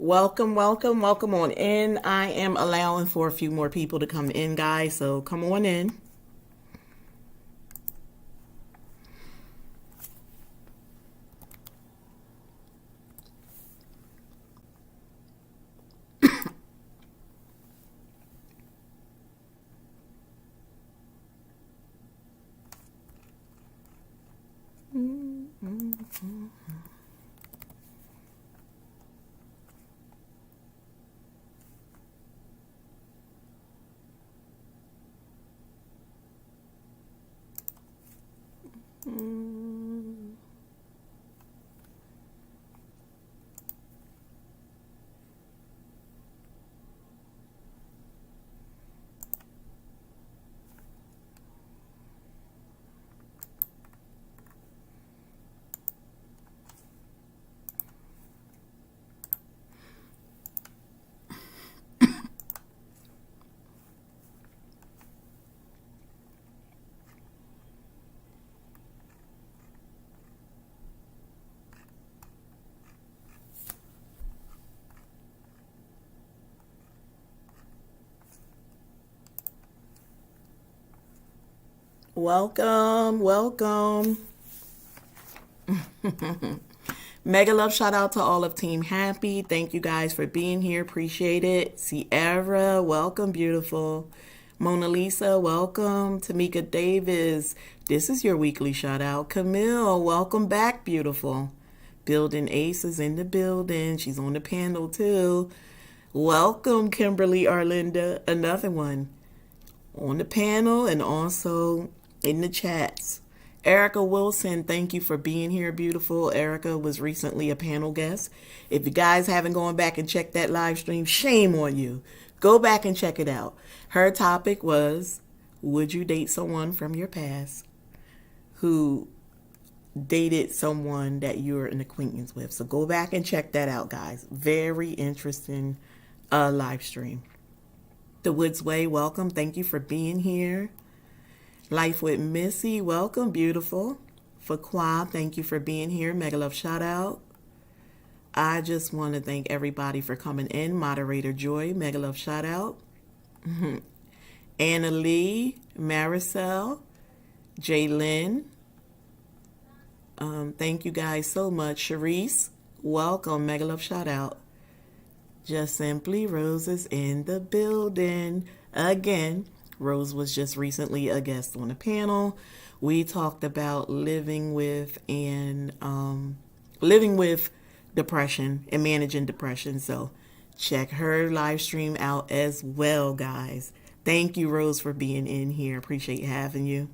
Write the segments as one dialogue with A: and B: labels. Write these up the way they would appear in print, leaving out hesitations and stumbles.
A: Welcome, welcome, welcome on in. I am allowing for a few more people to come in, guys, so come on in. Welcome, welcome. Mega love shout out to all of Team Happy. Thank you guys for being here. Appreciate it. Sierra, welcome, beautiful. Mona Lisa, welcome. Tamika Davis, this is your weekly shout out. Camille, welcome back, beautiful. Building Ace is in the building. She's on the panel too. Welcome, Kimberly Arlinda, another one on the panel and also in the chats. Erica Wilson, thank you for being here, beautiful. Erica was recently a panel guest. If you guys haven't gone back and checked that live stream, shame on you. Go back and check it out. Her topic was, would you date someone from your past who dated someone that you're an acquaintance with? So go back and check that out, guys. Very interesting live stream. The Woods Way, welcome. Thank you for being here. Life with Missy, welcome, beautiful. Fakwa, thank you for being here. Mega love shout out. I just want to thank everybody for coming in. Moderator Joy, mega love shout out. Anna Lee, Maricel, Jaylyn. Thank you guys so much. Sharice, welcome, mega love shout out. Just Simply Rose is in the building. Again, Rose was just recently a guest on the panel. We talked about living with depression and managing depression. So check her live stream out as well, guys. Thank you, Rose, for being in here. Appreciate having you.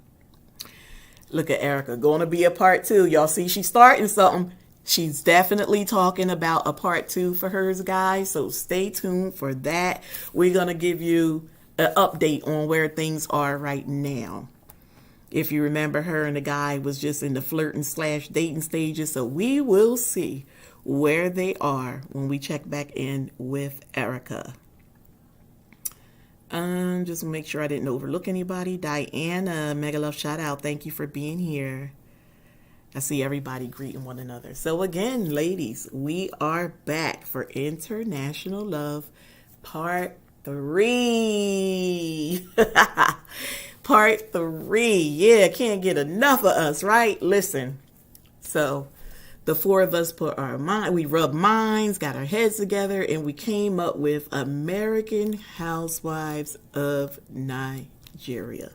A: Look at Erica, going to be a part 2. Y'all see she's starting something. She's definitely talking about a part 2 for hers, guys. So stay tuned for that. We're going to give you an update on where things are right now. If you remember, her and the guy was just in the flirting / dating stages. So we will see where they are when we check back in with Erica. Just make sure I didn't overlook anybody. Diana, mega love shout out. Thank you for being here. I see everybody greeting one another. So again, ladies, we are back for International Love Part 3. Part 3. Yeah, can't get enough of us, right? Listen. So the 4 of us we rubbed minds, got our heads together, and we came up with American Housewives of Nigeria.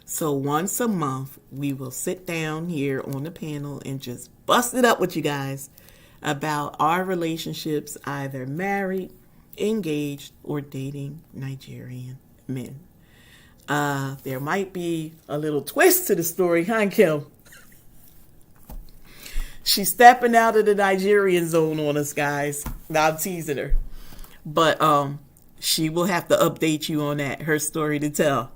A: So once a month, we will sit down here on the panel and just bust it up with you guys about our relationships, either married, engaged, or dating Nigerian men. There might be a little twist to the story, huh, Kim? She's stepping out of the Nigerian zone on us, guys. Now I'm teasing her. But she will have to update you on that, her story to tell.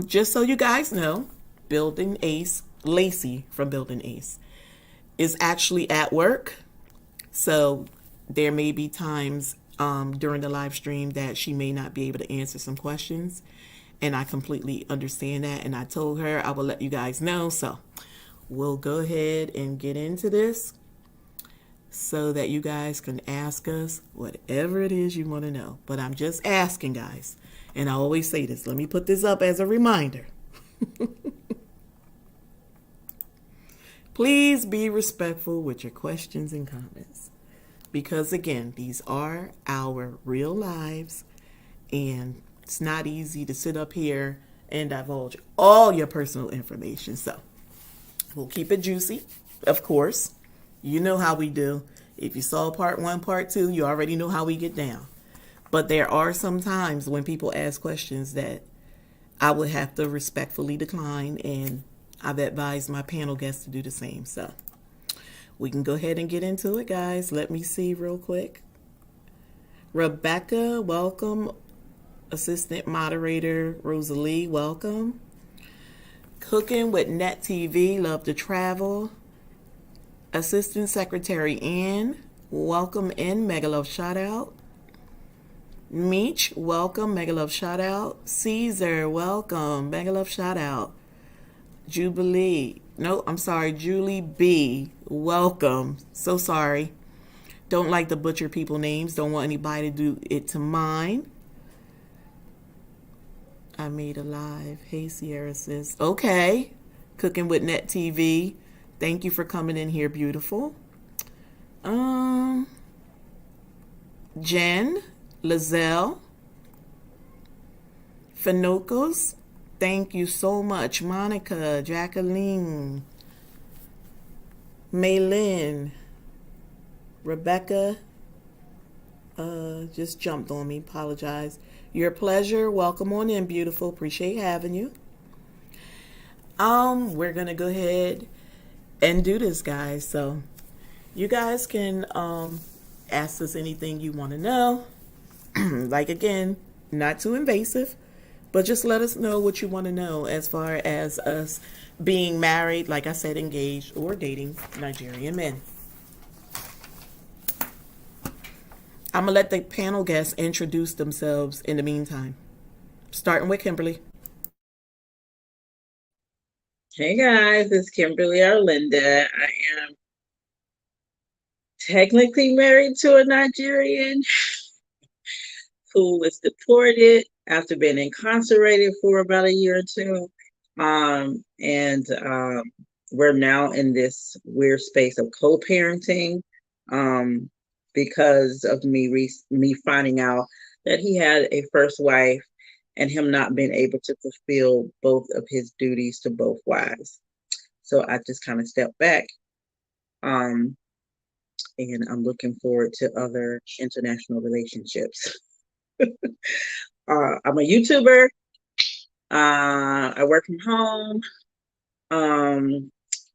A: Just so you guys know, Building Ace, Lacey from Building Ace, is actually at work. So there may be times during the live stream that she may not be able to answer some questions. And I completely understand that. And I told her I will let you guys know. So we'll go ahead and get into this. so that you guys can ask us whatever it is you want to know. But I'm just asking, guys. And I always say this. Let me put this up as a reminder. Please be respectful with your questions and comments. Because again, these are our real lives. And it's not easy to sit up here and divulge all your personal information. So we'll keep it juicy, of course. You know how we do. If you saw part 1, part 2, you already know how we get down. But there are some times when people ask questions that I would have to respectfully decline, and I've advised my panel guests to do the same. So we can go ahead and get into it, guys. Let me see real quick. Rebecca, welcome. Assistant moderator Rosalie, welcome. Cooking with Net TV, love to travel. Assistant Secretary Ann, welcome in, mega love shout out. Meech, welcome, mega love shout out. Caesar, welcome, mega love shout out. Julie B, welcome. So sorry. Don't like to butcher people's names. Don't want anybody to do it to mine. I made a live. Hey, Sierra sis. Okay. Cooking with Net TV. Thank you for coming in here, beautiful. Jen, Lizelle, Finocos. Thank you so much. Monica, Jacqueline, Maylin, Rebecca. Just jumped on me. Apologize. Your pleasure. Welcome on in, beautiful. Appreciate having you. We're gonna go ahead and do this, guys. So you guys can ask us anything you want to know. Like, again, not too invasive, but just let us know what you want to know as far as us being married, like I said, engaged, or dating Nigerian men. I'm going to let the panel guests introduce themselves in the meantime. Starting with Kimberly.
B: Hey guys, it's Kimberly Arlinda. I am technically married to a Nigerian who was deported after being incarcerated for about a year or two. We're now in this weird space of co-parenting because of me finding out that he had a first wife and him not being able to fulfill both of his duties to both wives. So I just kind of stepped back. And I'm looking forward to other international relationships. I'm a YouTuber. I work from home.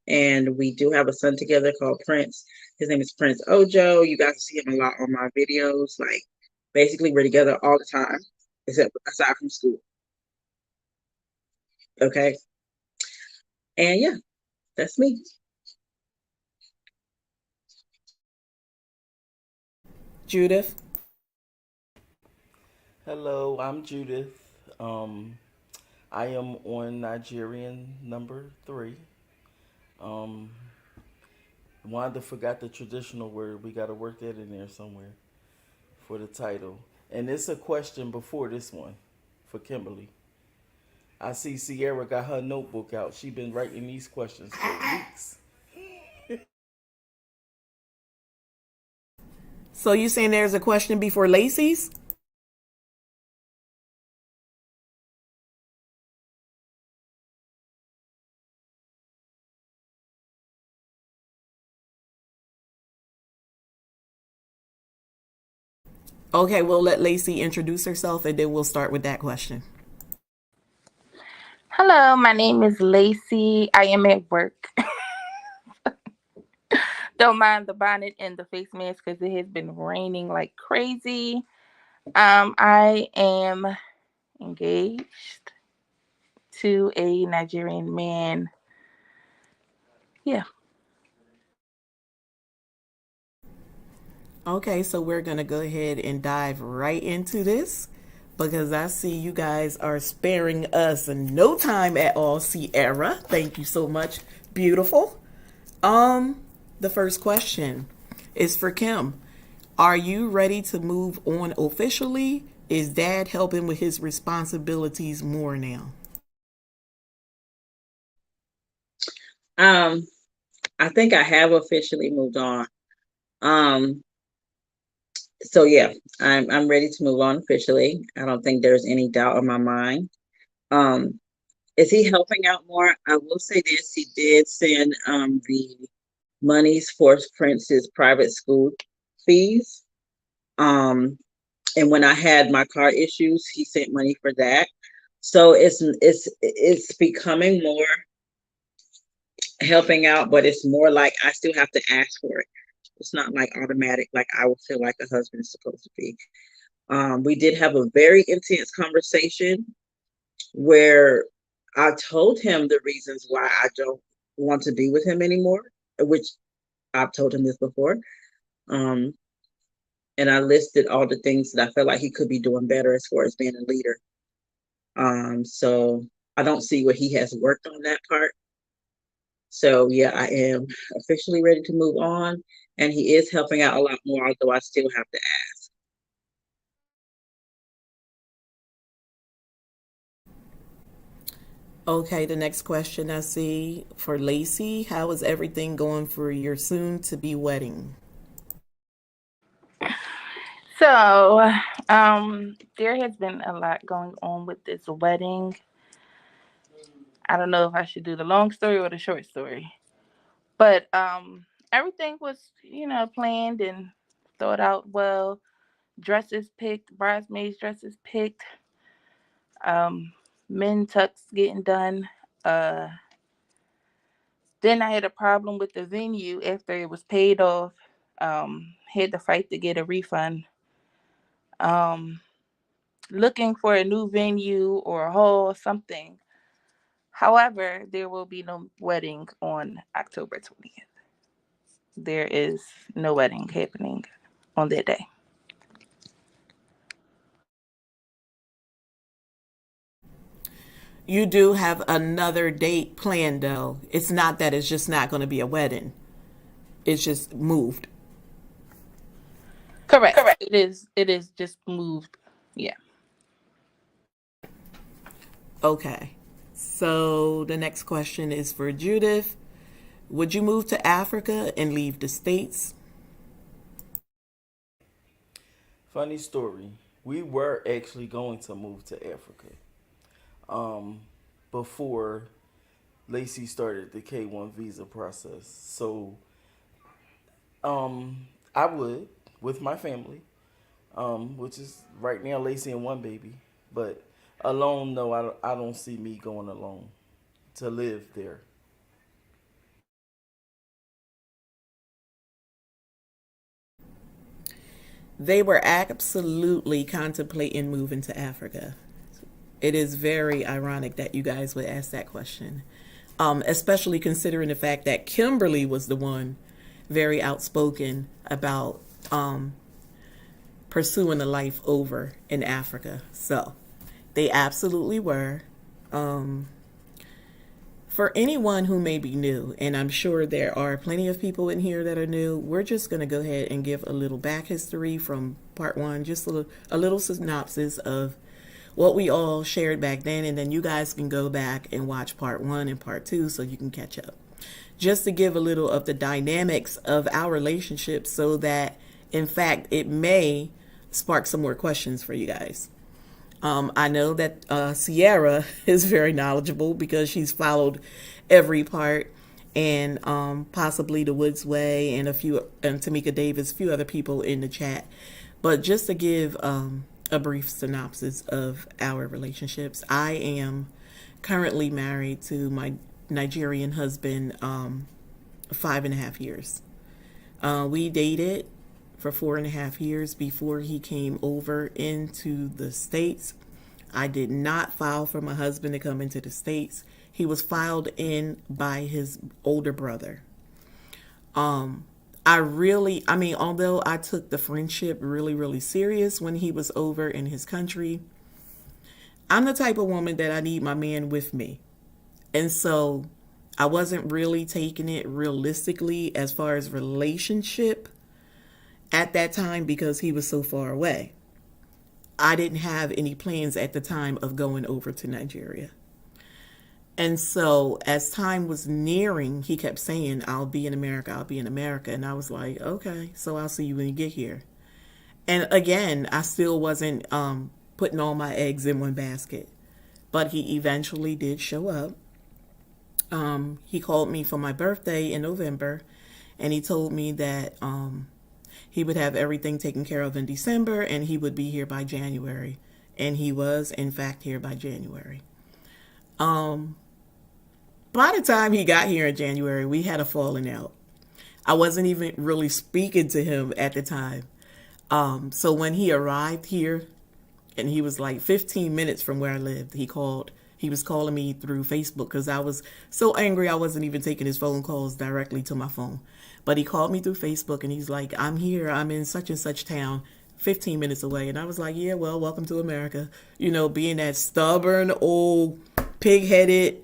B: And we do have a son together called Prince. His name is Prince Ojo. You guys see him a lot on my videos. Like, basically, we're together all the time, aside from school. Okay. And yeah, that's me.
A: Judith.
C: Hello, I'm Judith. I am on Nigerian number 3. Wanda forgot the traditional word. We got to work that in there somewhere for the title. And it's a question before this one for Kimberly. I see Sierra got her notebook out. She's been writing these questions for weeks.
A: So you saying there's a question before Lacey's? Okay, we'll let Lacey introduce herself and then we'll start with that question.
D: Hello, my name is Lacey. I am at work. Don't mind the bonnet and the face mask because it has been raining like crazy. I am engaged to a Nigerian man. Yeah.
A: Okay, so we're going to go ahead and dive right into this because I see you guys are sparing us no time at all, Sierra. Thank you so much. Beautiful. The first question. is for Kim. Are you ready to move on officially? Is Dad helping with his responsibilities more now?
B: I think I have officially moved on. So yeah, I'm ready to move on officially. I don't think there's any doubt in my mind. Um, is he helping out more? I will say this: he did send the monies for Prince's private school fees. Um, and when I had my car issues, he sent money for that. So it's becoming more helping out, but it's more like I still have to ask for it. It's not like automatic, like I would feel like a husband is supposed to be. We did have a very intense conversation where I told him the reasons why I don't want to be with him anymore, which I've told him this before. Um, and I listed all the things that I felt like he could be doing better as far as being a leader. So I don't see where he has worked on that part. So yeah, I am officially ready to move on, and he is helping out a lot more, although I still have to ask.
A: Okay, the next question I see for Lacey. How is everything going for your soon to be wedding?
D: So, there has been a lot going on with this wedding. I don't know if I should do the long story or the short story, but everything was, planned and thought out well. Dresses picked, bridesmaids dresses picked, um, men tucks getting done. Uh, then I had a problem with the venue after it was paid off. Had to fight to get a refund. Um, Looking for a new venue or a hall, something. However, there will be no wedding on October 20th. There is no wedding happening on that day.
A: You do have another date planned though. It's not that it's just not going to be a wedding. It's just moved.
D: Correct. It is just moved. Yeah.
A: Okay. So the next question is for Judith. Would you move to Africa and leave the States?
C: Funny story. We were actually going to move to Africa um, before Lacey started the K1 visa process. So I would with my family, which is right now Lacey and one baby. But alone, no, I don't see me going alone to live there.
A: They were absolutely contemplating moving to Africa. It is very ironic that you guys would ask that question, especially considering the fact that Kimberly was the one very outspoken about pursuing a life over in Africa. So they absolutely were. Um, for anyone who may be new, and I'm sure there are plenty of people in here that are new, we're just going to go ahead and give a little back history from part one, just a little synopsis of what we all shared back then, and then you guys can go back and watch part one and part two so you can catch up. Just to give a little of the dynamics of our relationship so that, in fact, it may spark some more questions for you guys. I know that Sierra is very knowledgeable because she's followed every part, and possibly the Woods Way and and Tamika Davis, a few other people in the chat. But just to give a brief synopsis of our relationships, I am currently married to my Nigerian husband 5.5 years. We dated for 4.5 years before he came over into the States. I did not file for my husband to come into the States. He was filed in by his older brother. Although I took the friendship really, really serious when he was over in his country, I'm the type of woman that I need my man with me. And so I wasn't really taking it realistically as far as relationship at that time, because he was so far away, I didn't have any plans at the time of going over to Nigeria. And so as time was nearing, he kept saying, I'll be in America, I'll be in America. And I was like, okay, so I'll see you when you get here. And again, I still wasn't putting all my eggs in one basket. But he eventually did show up. He called me for my birthday in November, and he told me that he would have everything taken care of in December, and he would be here by January. And he was, in fact, here by January. By the time he got here in January, we had a falling out. I wasn't even really speaking to him at the time. So when he arrived here, and he was like 15 minutes from where I lived, he called. He was calling me through Facebook because I was so angry I wasn't even taking his phone calls directly to my phone. But he called me through Facebook, and he's like, I'm here. I'm in such and such town, 15 minutes away. And I was like, yeah, well, welcome to America. You know, being that stubborn, old, pig-headed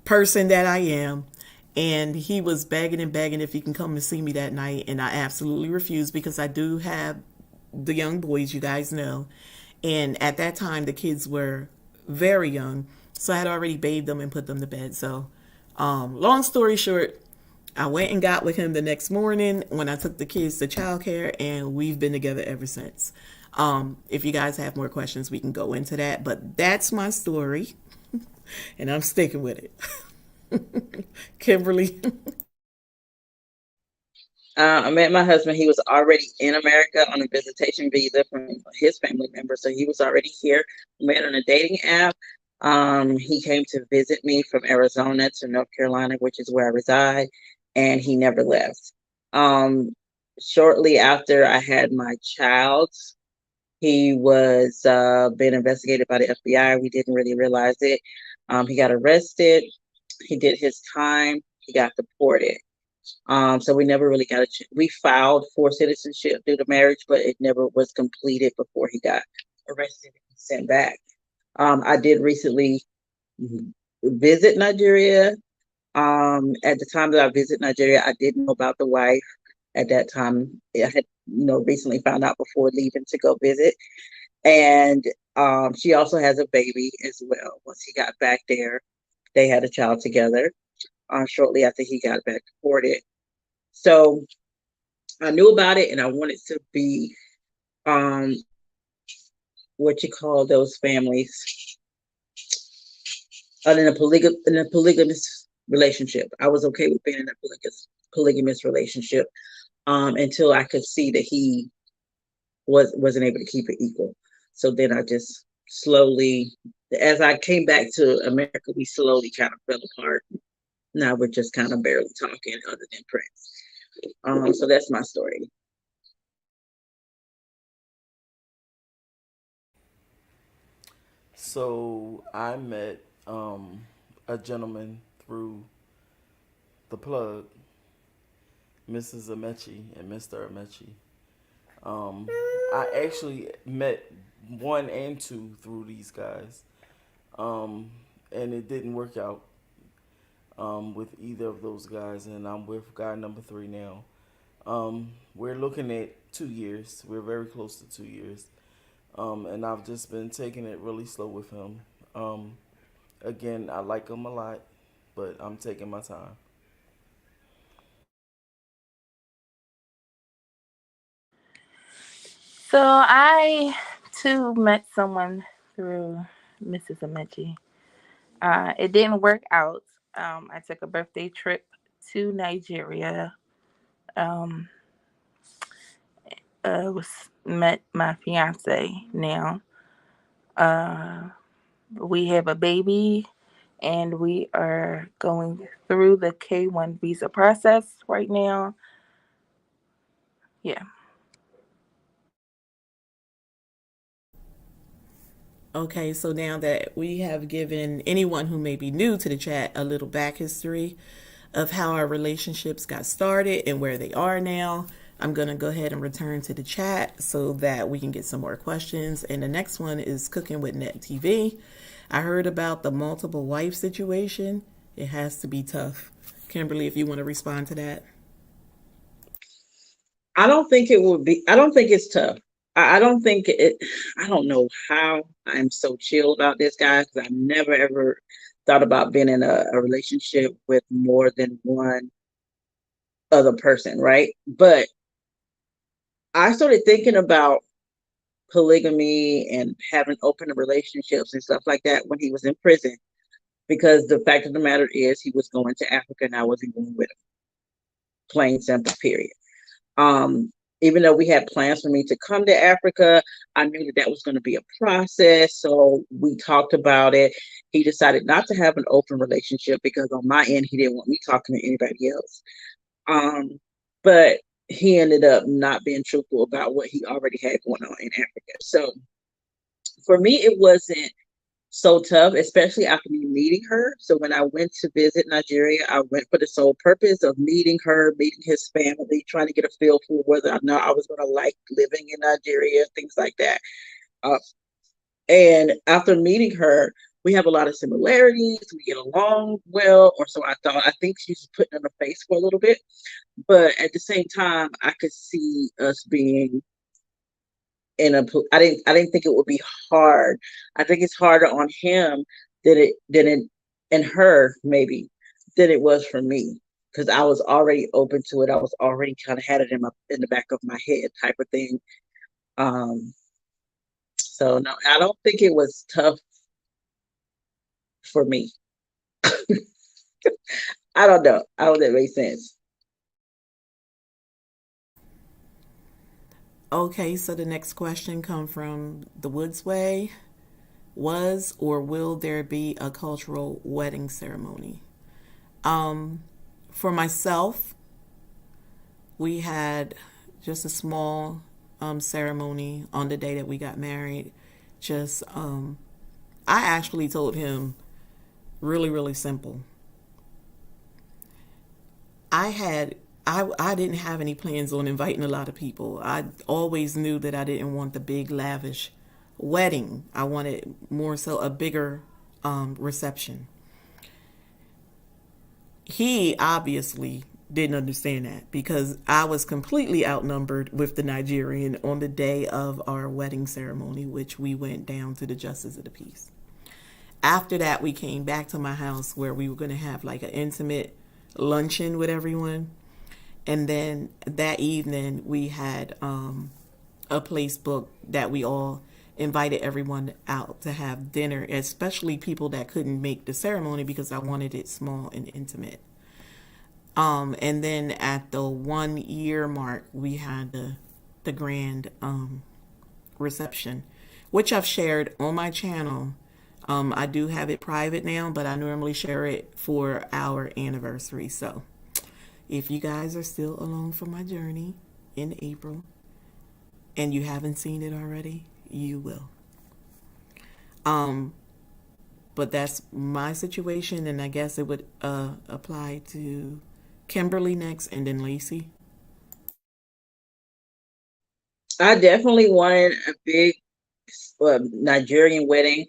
A: person that I am. And he was begging and begging if he can come and see me that night. And I absolutely refused because I do have the young boys, you guys know. And at that time, the kids were very young. So I had already bathed them and put them to bed. So long story short, I went and got with him the next morning when I took the kids to childcare, and we've been together ever since. If you guys have more questions, we can go into that. But that's my story, and I'm sticking with it. Kimberly.
B: I met my husband. He was already in America on a visitation visa from his family member. So he was already here. We met on a dating app. He came to visit me from Arizona to North Carolina, which is where I reside, and he never left. Shortly after I had my child, he was being investigated by the FBI. We didn't really realize it. He got arrested. He did his time. He got deported. So we never really got we filed for citizenship due to marriage, but it never was completed before he got arrested and sent back. I did recently visit Nigeria. At the time that I visited Nigeria, I didn't know about the wife. At that time, I had, recently found out before leaving to go visit. And she also has a baby as well. Once he got back there, they had a child together. Shortly after he got back deported. So I knew about it, and I wanted to be what you call those families in a polygamous relationship. I was okay with being in a polygamous relationship until I could see that he wasn't able to keep it equal. So then I just slowly, as I came back to America, we slowly kind of fell apart. Now we're just kind of barely talking other than Prince. So that's my story.
C: So I met a gentleman through the plug, MrsAmaechi and MrsAmaechi. I actually met 1 and 2 through these guys, and it didn't work out with either of those guys, and I'm with guy number 3 now. We're looking at 2 years. We're very close to 2 years, and I've just been taking it really slow with him. Again, I like him a lot, but I'm taking my time.
D: So I too met someone through MrsAmaechi. It didn't work out. I took a birthday trip to Nigeria. Met my fiance now. We have a baby, and we are going through the K1 visa process right now. Yeah.
A: Okay, so now that we have given anyone who may be new to the chat a little back history of how our relationships got started and where they are now, I'm going to go ahead and return to the chat so that we can get some more questions. And the next one is Cooking with Net TV. I heard about the multiple wife situation. It has to be tough. Kimberly, if you want to respond to that.
B: I don't think it would be. I don't think it's tough. I don't think it. I don't know how I'm so chill about this, guy, because I never ever thought about being in a relationship with more than one other person, right? But I started thinking about polygamy and having open relationships and stuff like that when he was in prison, because the fact of the matter is he was going to Africa and I wasn't going with him. Plain simple, period. Um, Even though we had plans for me to come to Africa, I knew that that was going to be a process. So we talked about it. He decided not to have an open relationship because on my end, he didn't want me talking to anybody else. Um, but he ended up not being truthful about what he already had going on in Africa. So for me, it wasn't so tough, especially after me meeting her. So when I went to visit Nigeria, I went for the sole purpose of meeting her, meeting his family, trying to get a feel for whether or not I was going to like living in Nigeria, things like that. Uh, and after meeting her, we have a lot of similarities. We get along well, or so I thought. I think she's putting on a face for a little bit, but at the same time, I could see us being in a. I didn't think it would be hard. I think it's harder on him than it and her maybe than it was for me, because I was already open to it. I was already kind of had it in the back of my head type of thing. Um, so no, I don't think it was tough for me. I don't know. I hope that makes sense.
A: Okay, so the next question come from the Woods Way. Was or will there be a cultural wedding ceremony? For myself, we had just a small ceremony on the day that we got married. Just, I actually told him really, really simple. I had I didn't have any plans on inviting a lot of people. I always knew that I didn't want the big lavish wedding. I wanted more so a bigger reception. He obviously didn't understand that because I was completely outnumbered with the Nigerian on the day of our wedding ceremony, which we went down to the Justice of the Peace. After that, we came back to my house where we were going to have like an intimate luncheon with everyone. And then that evening, we had a place booked that we all invited everyone out to have dinner, especially people that couldn't make the ceremony because I wanted it small and intimate. And then at the 1 year mark, we had the grand reception, which I've shared on my channel. I do have it private now, but I normally share it for our anniversary. So if you guys are still along for my journey in April and you haven't seen it already, you will. But that's my situation, and I guess it would apply to Kimberly next and then Lacey.
B: I definitely wanted a big Nigerian wedding.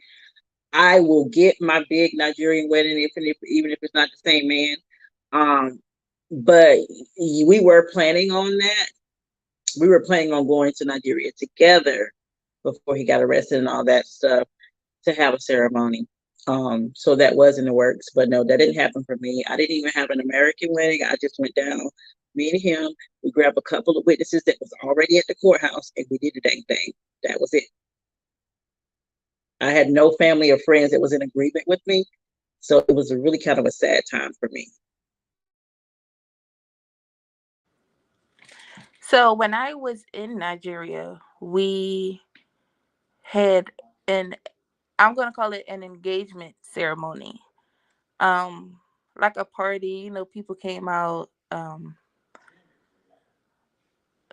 B: I will get my big Nigerian wedding even if it's not the same man. Um, but we were planning on that. We were planning on going to Nigeria together before he got arrested and all that stuff to have a ceremony. So that was in the works, but no, that didn't happen for me. I didn't even have an American wedding. I just went down, me and him. We grabbed a couple of witnesses that was already at the courthouse, and we did the dang thing. That was it. I had no family or friends that was in agreement with me, so it was a really kind of a sad time for me.
D: So when I was in Nigeria, we had an I'm gonna call it an engagement ceremony. Like a party, people came out.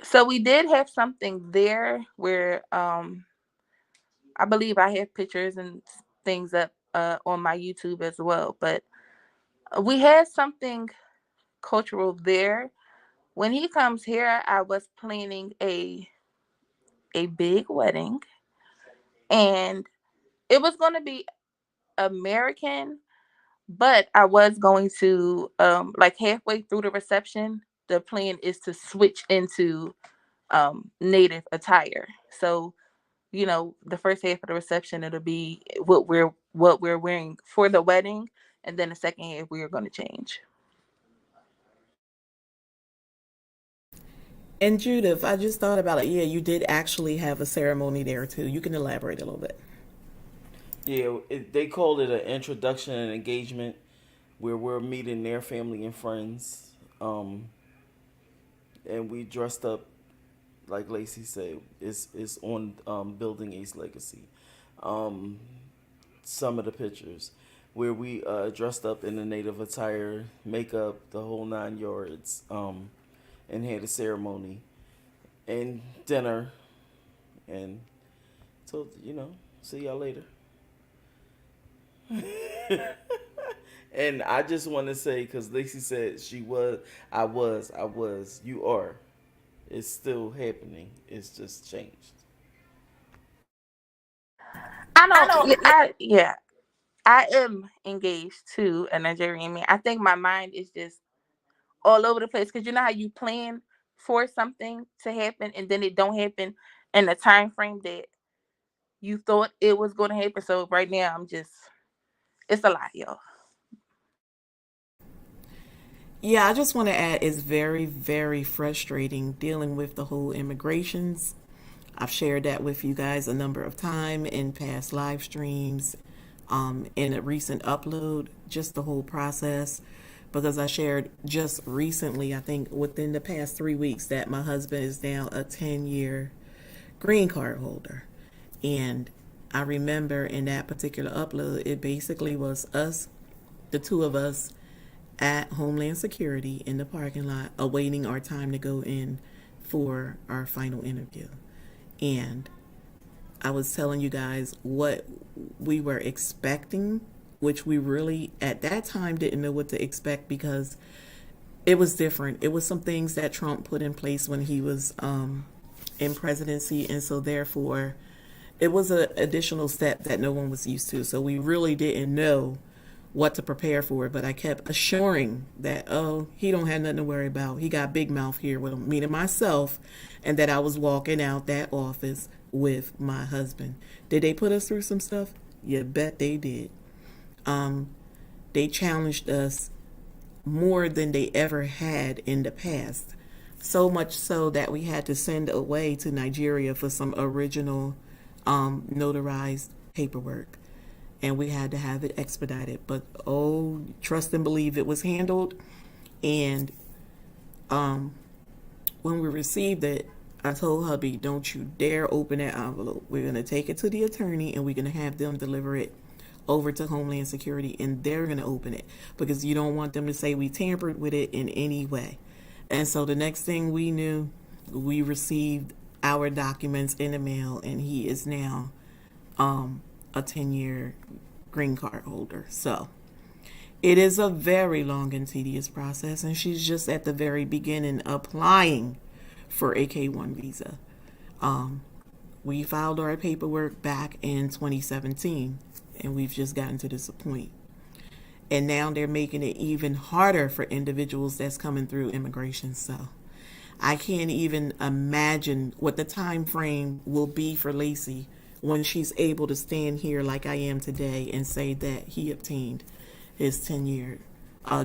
D: So we did have something there where I believe I have pictures and things up on my YouTube as well. But we had something cultural there. When he comes here, I was planning a big wedding, and it was going to be American, but I was going to like halfway through the reception, the plan is to switch into native attire. So, you know, the first half of the reception, it'll be what we're wearing for the wedding, and then the second half we are going to change.
A: And Judith, I just thought about it. Yeah, you did actually have a ceremony there too. You can elaborate a little bit.
C: Yeah, they called it an introduction and engagement where we're meeting their family and friends. And we dressed up, like Lacey said, it's on Building Ace Legacy. Um, some of the pictures where we dressed up in the native attire, makeup, the whole 9 yards, and had a ceremony and dinner. And so, see y'all later. And I just want to say, because Lacey said I was, you are. It's still happening. It's just changed.
D: I don't. I am engaged to a Nigerian man. I think my mind is just all over the place because you know how you plan for something to happen and then it don't happen in the time frame that you thought it was going to happen. So right now, it's a lot, y'all.
A: Yeah, I just want to add it's very, very frustrating dealing with the whole immigrations. I've shared that with you guys a number of times in past live streams, in a recent upload, just the whole process. Because I shared just recently, I think within the past 3 weeks, that my husband is now a 10-year green card holder. And I remember in that particular upload, it basically was us, the two of us, at Homeland Security in the parking lot, awaiting our time to go in for our final interview. And I was telling you guys what we were expecting, which we really at that time didn't know what to expect because it was different. It was some things that Trump put in place when he was in presidency, and so therefore it was an additional step that no one was used to. So we really didn't know what to prepare for, but I kept assuring that, oh, he don't have nothing to worry about. He got big mouth here with him, meaning myself, and that I was walking out that office with my husband. Did they put us through some stuff? You bet they did. They challenged us more than they ever had in the past. So much so that we had to send away to Nigeria for some original notarized paperwork. And we had to have it expedited. But oh, trust and believe it was handled. And when we received it, I told hubby, don't you dare open that envelope. We're going to take it to the attorney and we're going to have them deliver it over to Homeland Security, and they're going to open it because you don't want them to say we tampered with it in any way. And so the next thing we knew, we received our documents in the mail, and he is now a 10-year green card holder. So it is a very long and tedious process, and she's just at the very beginning applying for a K-1 visa. We filed our paperwork back in 2017, and we've just gotten to this point. And now they're making it even harder for individuals that's coming through immigration. So I can't even imagine what the time frame will be for Lacey when she's able to stand here like I am today and say that he obtained his 10-year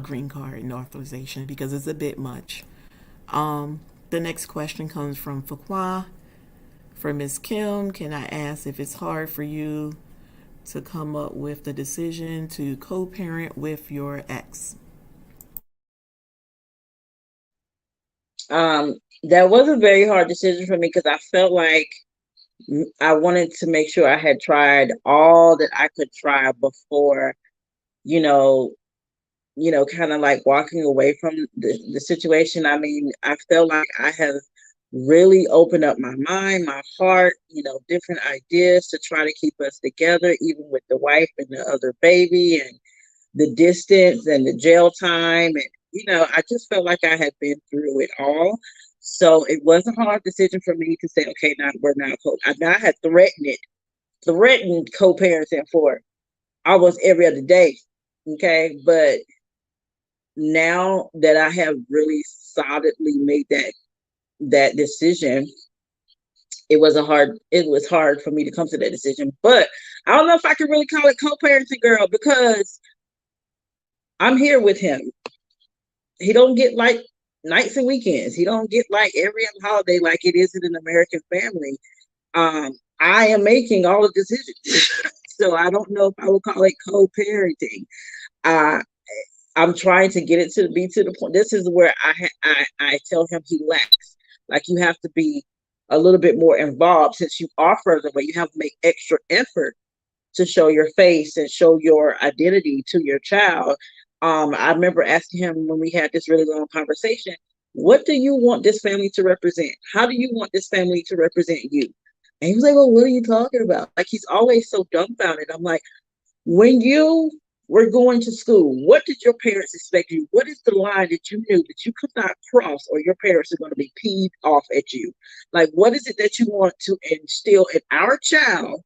A: green card and authorization, because it's a bit much. The next question comes from Fakwa. For Ms. Kim, can I ask if it's hard for you to come up with the decision to co-parent with your ex?
B: That was a very hard decision for me because I felt like I wanted to make sure I had tried all that I could try before, kind of like walking away from the situation. I mean, I felt like I have really opened up my mind, my heart, different ideas to try to keep us together, even with the wife and the other baby and the distance and the jail time. And, I just felt like I had been through it all. So it was a hard decision for me to say, okay, now we're not I had threatened co-parenting for almost every other day. Okay. But now that I have really solidly made that decision, it was hard for me to come to that decision. But I don't know if I can really call it co-parenting, girl, because I'm here with him. He don't get like nights and weekends. He don't get like every other holiday like it is in an American family. I am making all the decisions. So I don't know if I would call it co-parenting. I'm trying to get it to be to the point. This is where I tell him he lacks. Like, you have to be a little bit more involved since you are further away. You have to make extra effort to show your face and show your identity to your child. I remember asking him when we had this really long conversation, what do you want this family to represent? How do you want this family to represent you? And he was like, well, what are you talking about? Like, he's always so dumbfounded. I'm like, when you were going to school, what did your parents expect you? What is the line that you knew that you could not cross or your parents are going to be peeved off at you? Like, what is it that you want to instill in our child?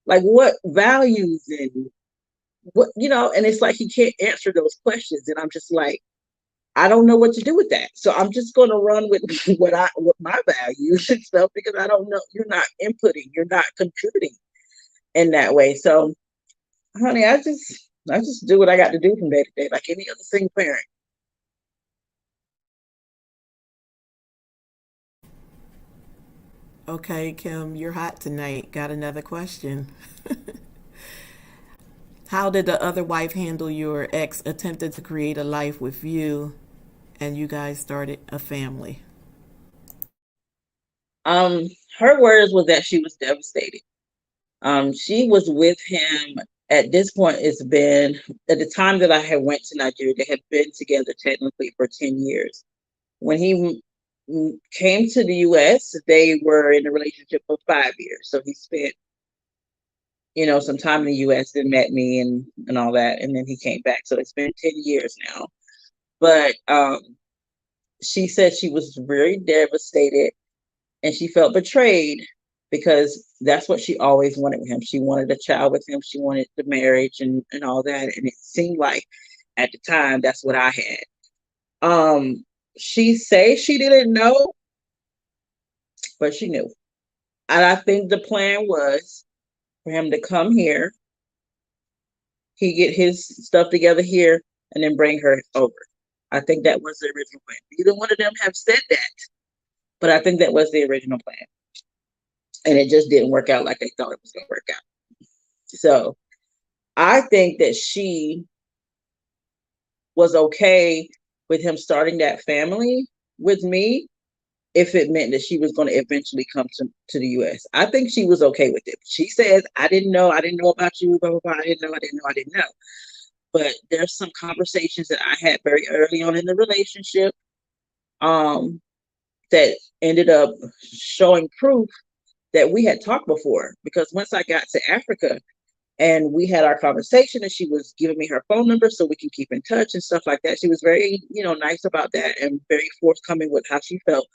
B: Like, what values and what, and it's like he can't answer those questions. And I'm just like, I don't know what to do with that. So I'm just going to run with what my values and stuff, because I don't know. You're not inputting. You're not contributing in that way. So, honey, I just do what I got to do from day to day, like any other single parent.
A: Okay, Kim, you're hot tonight. Got another question. How did the other wife handle your ex attempted to create a life with you and you guys started a family?
B: Her words was that she was devastated. She was with him at this point. It's been, at the time that I had went to Nigeria, they had been together technically for 10 years. When he came to the US, they were in a relationship for 5 years. So he spent, some time in the US, then met me and all that. And then he came back. So it's been 10 years now. But she said she was very devastated and she felt betrayed, because that's what she always wanted with him. She wanted a child with him. She wanted the marriage and all that. And it seemed like at the time that's what I had. She say she didn't know, but she knew. And I think the plan was for him to come here, he get his stuff together here, and then bring her over. I think that was the original plan. Neither one of them have said that, but I think that was the original plan. And it just didn't work out like they thought it was going to work out. So I think that she was okay with him starting that family with me if it meant that she was going to eventually come to the US. I think she was okay with it. She says, I didn't know about you, blah, blah, blah. I didn't know. But there's some conversations that I had very early on in the relationship that ended up showing proof that we had talked before. Because once I got to Africa and we had our conversation and she was giving me her phone number so we can keep in touch and stuff like that, she was very, nice about that and very forthcoming with how she felt.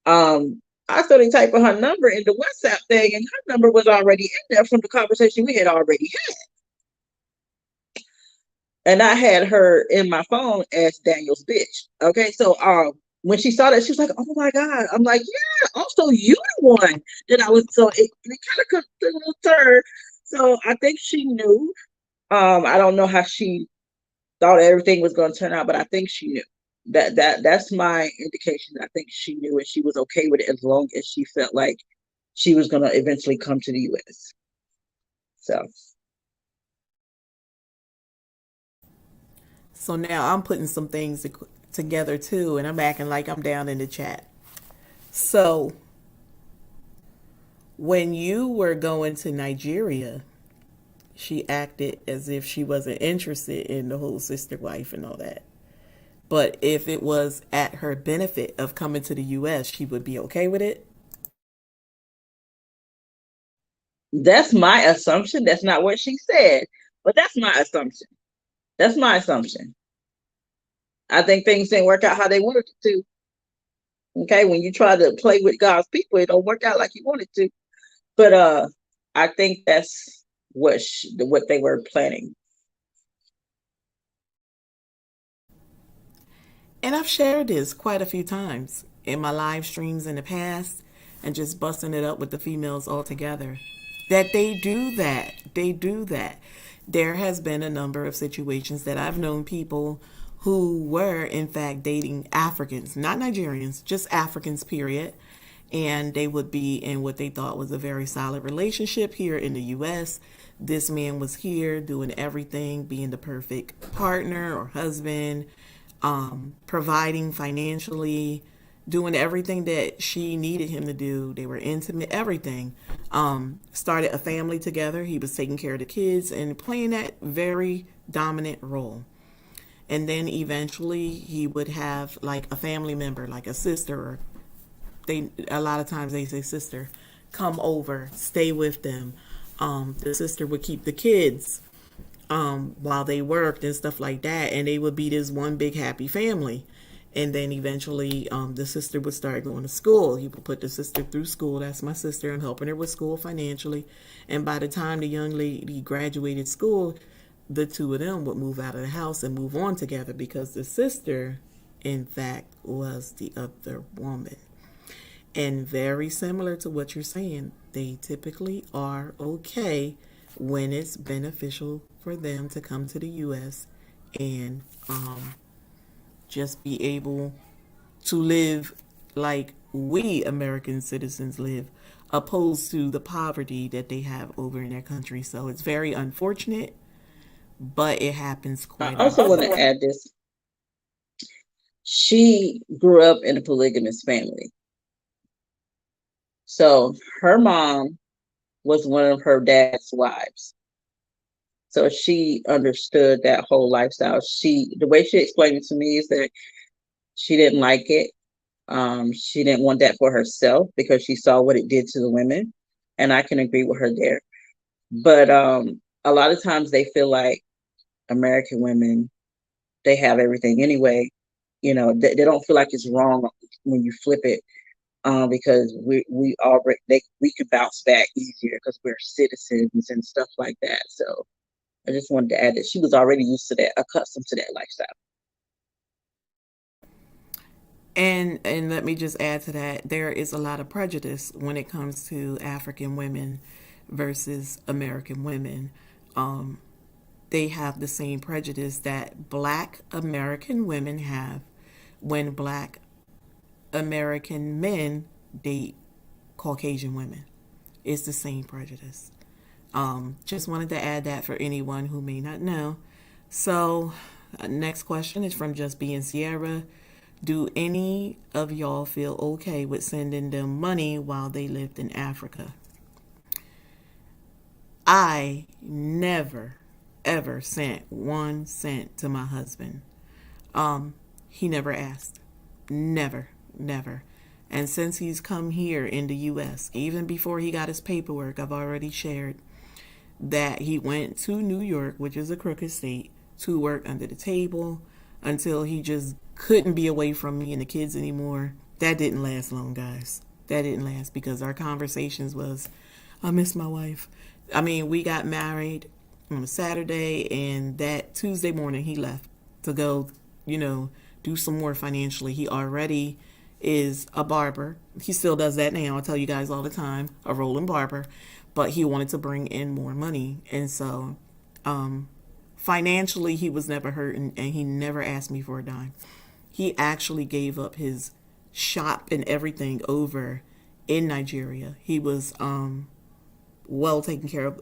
B: I started typing her number in the WhatsApp thing, and her number was already in there from the conversation we had already had. And I had her in my phone as Daniel's bitch. Okay, so when she saw that, she was like, "Oh my God!" I'm like, "Yeah." Also, you the one that I was. So it kind of cooked a little turn. So I think she knew. I don't know how she thought everything was going to turn out, but I think she knew. That's my indication. I think she knew, and she was okay with it as long as she felt like she was going to eventually come to the US.
A: So now I'm putting some things together too, and I'm acting like I'm down in the chat. So when you were going to Nigeria, she acted as if she wasn't interested in the whole sister wife and all that. But if it was at her benefit of coming to the US, she would be okay with it.
B: That's my assumption. That's not what she said, but that's my assumption. That's my assumption. I think things didn't work out how they wanted it to. Okay, when you try to play with God's people, it don't work out like you wanted to. But I think that's what they were planning.
A: And I've shared this quite a few times in my live streams in the past and just busting it up with the females all together. That they do that. They do that. There has been a number of situations that I've known people who were, in fact, dating Africans, not Nigerians, just Africans, period. And they would be in what they thought was a very solid relationship here in the US. This man was here doing everything, being the perfect partner or husband, providing financially, doing everything that she needed him to do. They were intimate, everything. Started a family together. He was taking care of the kids and playing that very dominant role. And then eventually he would have like a family member, like a sister, or a lot of times they say sister, come over, stay with them. The sister would keep the kids while they worked and stuff like that, and they would be this one big happy family. And then eventually the sister would start going to school. He would put the sister through school. That's my sister, and helping her with school financially. And by the time the young lady graduated school, the two of them would move out of the house and move on together, because the sister, in fact, was the other woman. And very similar to what you're saying, they typically are okay when it's beneficial for them to come to the U.S. and just be able to live like we American citizens live, opposed to the poverty that they have over in their country. So it's very unfortunate, but it happens quite
B: I also want to add this. She grew up in a polygamous family. So her mom was one of her dad's wives. So she understood that whole lifestyle. The way she explained it to me is that she didn't like it. She didn't want that for herself because she saw what it did to the women. And I can agree with her there. But a lot of times they feel like American women, they have everything anyway. You know, they don't feel like it's wrong when you flip it. Because we can bounce back easier because we're citizens and stuff like that. So I just wanted to add that she was already used to that, accustomed to that lifestyle.
A: And let me just add to that, there is a lot of prejudice when it comes to African women versus American women. They have the same prejudice that Black American women have when Black American men date Caucasian women. It's the same prejudice. Just wanted to add that for anyone who may not know. So, next question is from Just Being Sierra. Do any of y'all feel okay with sending them money while they lived in Africa? I never, ever sent 1 cent to my husband. He never asked. Never. And since he's come here in the U.S., even before he got his paperwork, I've already shared that he went to New York, which is a crooked state, to work under the table until he just couldn't be away from me and the kids anymore. That didn't last long, guys. That didn't last, because our conversations was, I miss my wife. I mean, we got married on a Saturday, and that Tuesday morning he left to go, do some more financially. He already is a barber. He still does that now. I tell you guys all the time, a rolling barber. But he wanted to bring in more money. And so financially, he was never hurting, and he never asked me for a dime. He actually gave up his shop and everything over in Nigeria. He was well taken care of,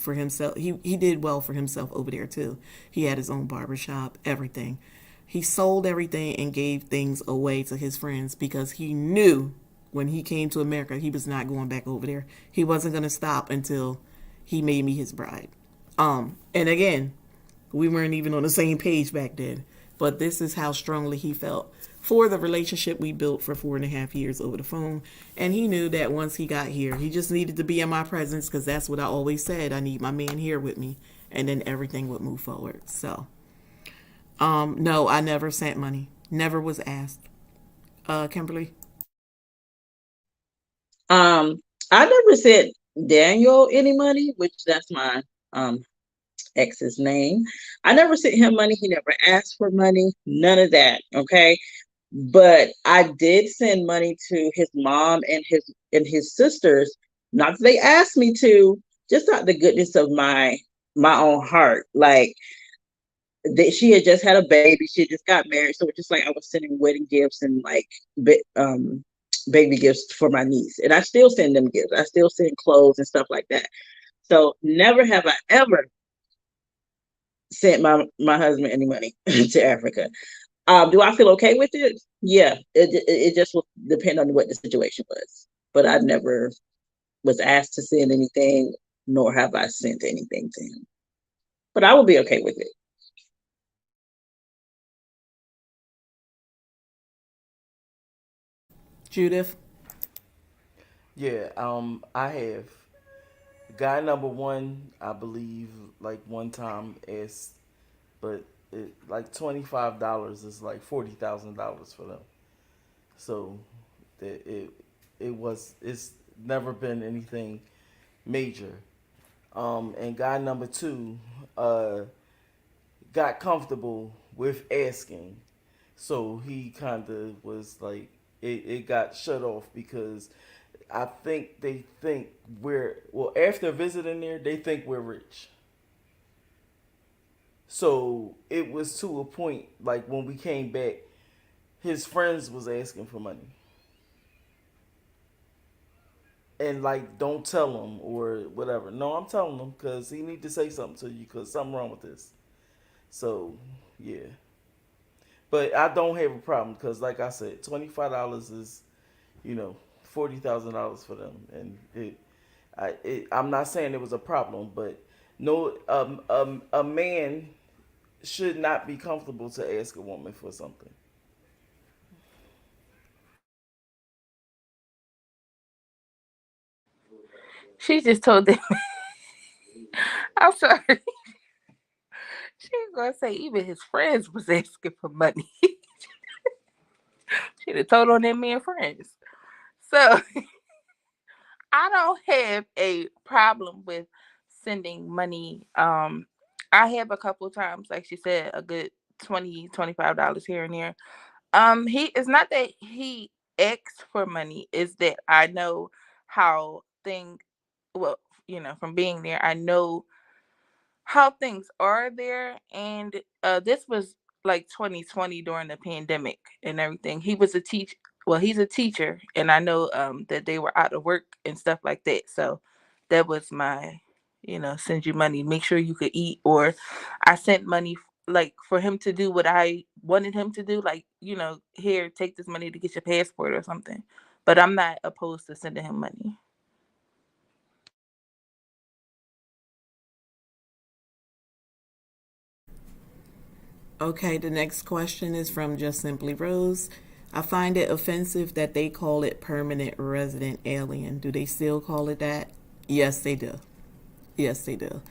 A: for himself. He did well for himself over there too. He had his own barbershop, everything. He sold everything and gave things away to his friends because he knew when he came to America, he was not going back over there. He wasn't going to stop until he made me his bride. And again, we weren't even on the same page back then. But this is how strongly he felt for the relationship we built for 4.5 years over the phone. And he knew that once he got here, he just needed to be in my presence, because that's what I always said. I need my man here with me, and then everything would move forward. So, no, I never sent money. Never was asked. Kimberly?
B: I never sent Daniel any money, which that's my ex's name. I never sent him money. He never asked for money. None of that. Okay. But I did send money to his mom and his sisters. Not that they asked me to, just out the goodness of my own heart. Like she had just had a baby. She had just got married. So it's just like I was sending wedding gifts and like baby gifts for my niece. And I still send them gifts. I still send clothes and stuff like that. So never have I ever sent my husband any money to Africa. Do I feel okay with it? Yeah, it just will depend on what the situation was. But I never was asked to send anything, nor have I sent anything to him. But I will be okay with it.
A: Judith?
C: Yeah, I have. Guy number one, I believe, like one time asked, but like $25 is like $40,000 for them. So it's never been anything major. And guy number two, got comfortable with asking, so he kind of was like it got shut off because I think they think after visiting there they think we're rich. So it was to a point like when we came back, his friends was asking for money. And like, don't tell him or whatever. No, I'm telling him because he need to say something to you because something wrong with this. So, yeah. But I don't have a problem because, like I said, $25 is, $40,000 for them, and I'm not saying it was a problem, but no, a man should not be comfortable to ask a woman for something.
D: She just told them. I'm sorry. She was gonna say even his friends was asking for money. She'd have told on them men friends. So I don't have a problem with sending money. I have a couple times, like she said, a good $25 here and there. He it's not that he asks for money, is that I know how thing well, from being there, I know how things are there. And this was like 2020 during the pandemic and everything. He was a teach well, he's a teacher, and I know that they were out of work and stuff like that. So that was my, send you money, make sure you could eat. Or I sent money like for him to do what I wanted him to do, like, here, take this money to get your passport or something. But I'm not opposed to sending him money.
A: Okay, the next question is from Just Simply Rose. I find it offensive that they call it permanent resident alien. Do they still call it that? Yes, they do. Yes, they do.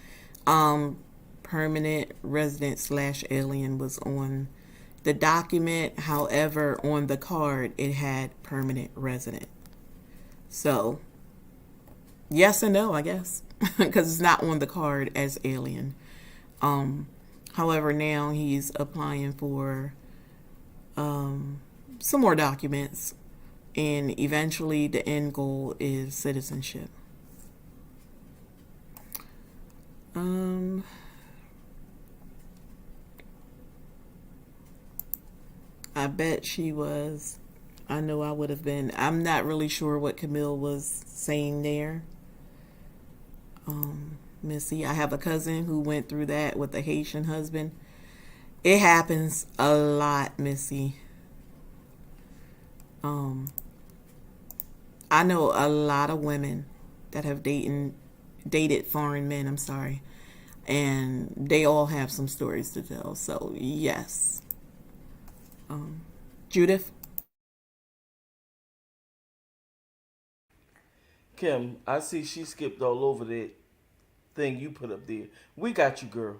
A: Um, Permanent resident slash alien was on the document. However, on the card, it had permanent resident. So, yes and no, I guess, because it's not on the card as alien. Um, However, now he's applying for some more documents, and eventually the end goal is citizenship. Um, I bet she was. I know I would have been. I'm not really sure what Camille was saying there. Missy, I have a cousin who went through that with a Haitian husband. It happens a lot, Missy. Um, I know a lot of women that have dated foreign men. I'm sorry, and they all have some stories to tell. So yes, Judith.
C: Kim, I see she skipped all over that thing you put up there. We got you, girl.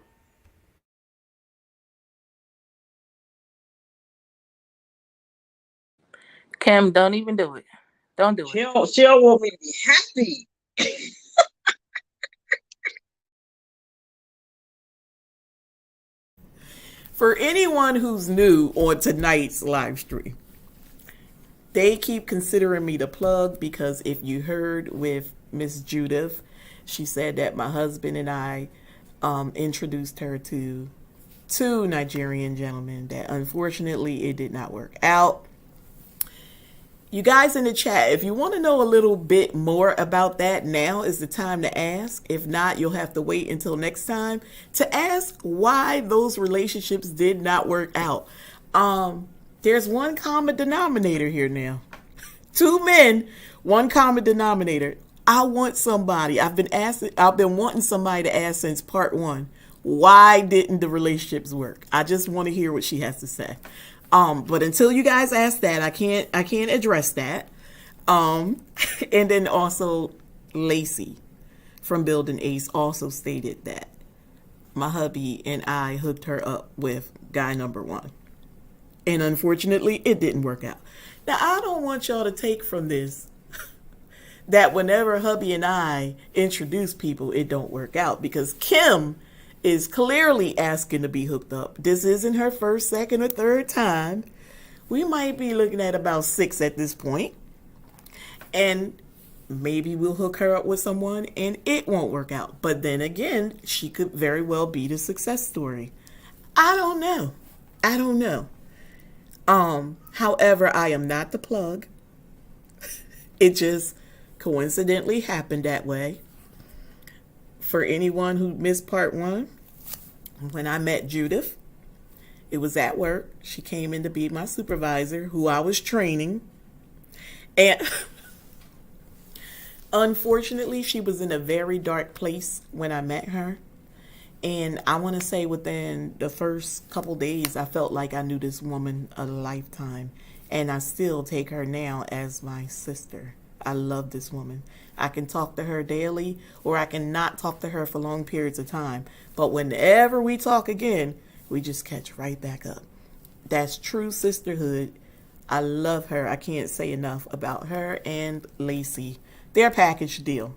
D: Kim, don't even do it. Don't do it.
B: She don't want me to be happy.
A: For anyone who's new on tonight's live stream, they keep considering me the plug because if you heard with Miss Judith, she said that my husband and I introduced her to two Nigerian gentlemen that unfortunately it did not work out. You guys in the chat, if you want to know a little bit more about that, now is the time to ask. If not, you'll have to wait until next time to ask why those relationships did not work out. There's one common denominator here now. Two men, one common denominator. I want somebody. I've been wanting somebody to ask since part 1. Why didn't the relationships work? I just want to hear what she has to say. But until you guys ask that, I can't address that. And then also Lacey from Building Ace also stated that my hubby and I hooked her up with guy number 1. And unfortunately, it didn't work out. Now, I don't want y'all to take from this that whenever hubby and I introduce people, it don't work out, because Kim is clearly asking to be hooked up. This isn't her first, second, or third time. We might be looking at about 6 at this point. And maybe we'll hook her up with someone and it won't work out. But then again, she could very well be the success story. I don't know. However, I am not the plug. It just coincidentally happened that way. For anyone who missed part 1, when I met Judith, it was at work. She came in to be my supervisor, who I was training. And unfortunately, she was in a very dark place when I met her. And I want to say within the first couple days, I felt like I knew this woman a lifetime. And I still take her now as my sister. I love this woman. I can talk to her daily, or I can not talk to her for long periods of time. But whenever we talk again, we just catch right back up. That's true sisterhood. I love her. I can't say enough about her and Lacey. They're a package deal.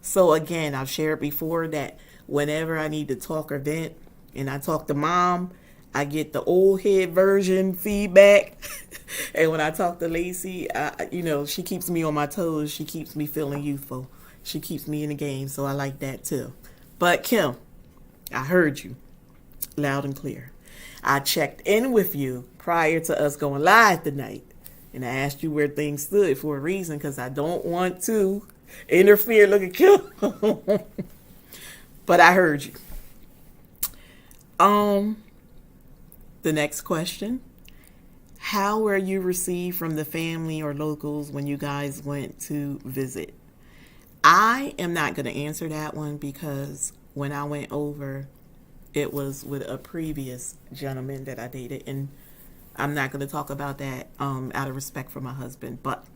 A: So again, I've shared before that whenever I need to talk or vent, and I talk to mom, I get the old head version feedback. And when I talk to Lacey, she keeps me on my toes. She keeps me feeling youthful. She keeps me in the game, so I like that too. But Kim, I heard you loud and clear. I checked in with you prior to us going live tonight, and I asked you where things stood for a reason, because I don't want to interfere. Look at Kim. But I heard you. The next question. How were you received from the family or locals when you guys went to visit? I am not going to answer that one, because when I went over, it was with a previous gentleman that I dated, and I'm not going to talk about that out of respect for my husband. But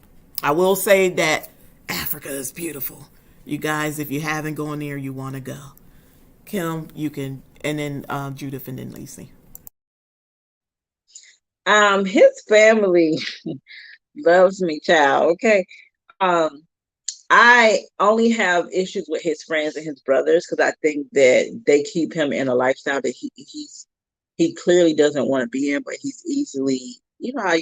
A: I will say that Africa is beautiful. You guys, if you haven't gone there, you want to go. Kim, you can, and then Judith, and then Lacey.
B: His family loves me, child. Okay. I only have issues with his friends and his brothers, because I think that they keep him in a lifestyle that he clearly doesn't want to be in, but he's easily, how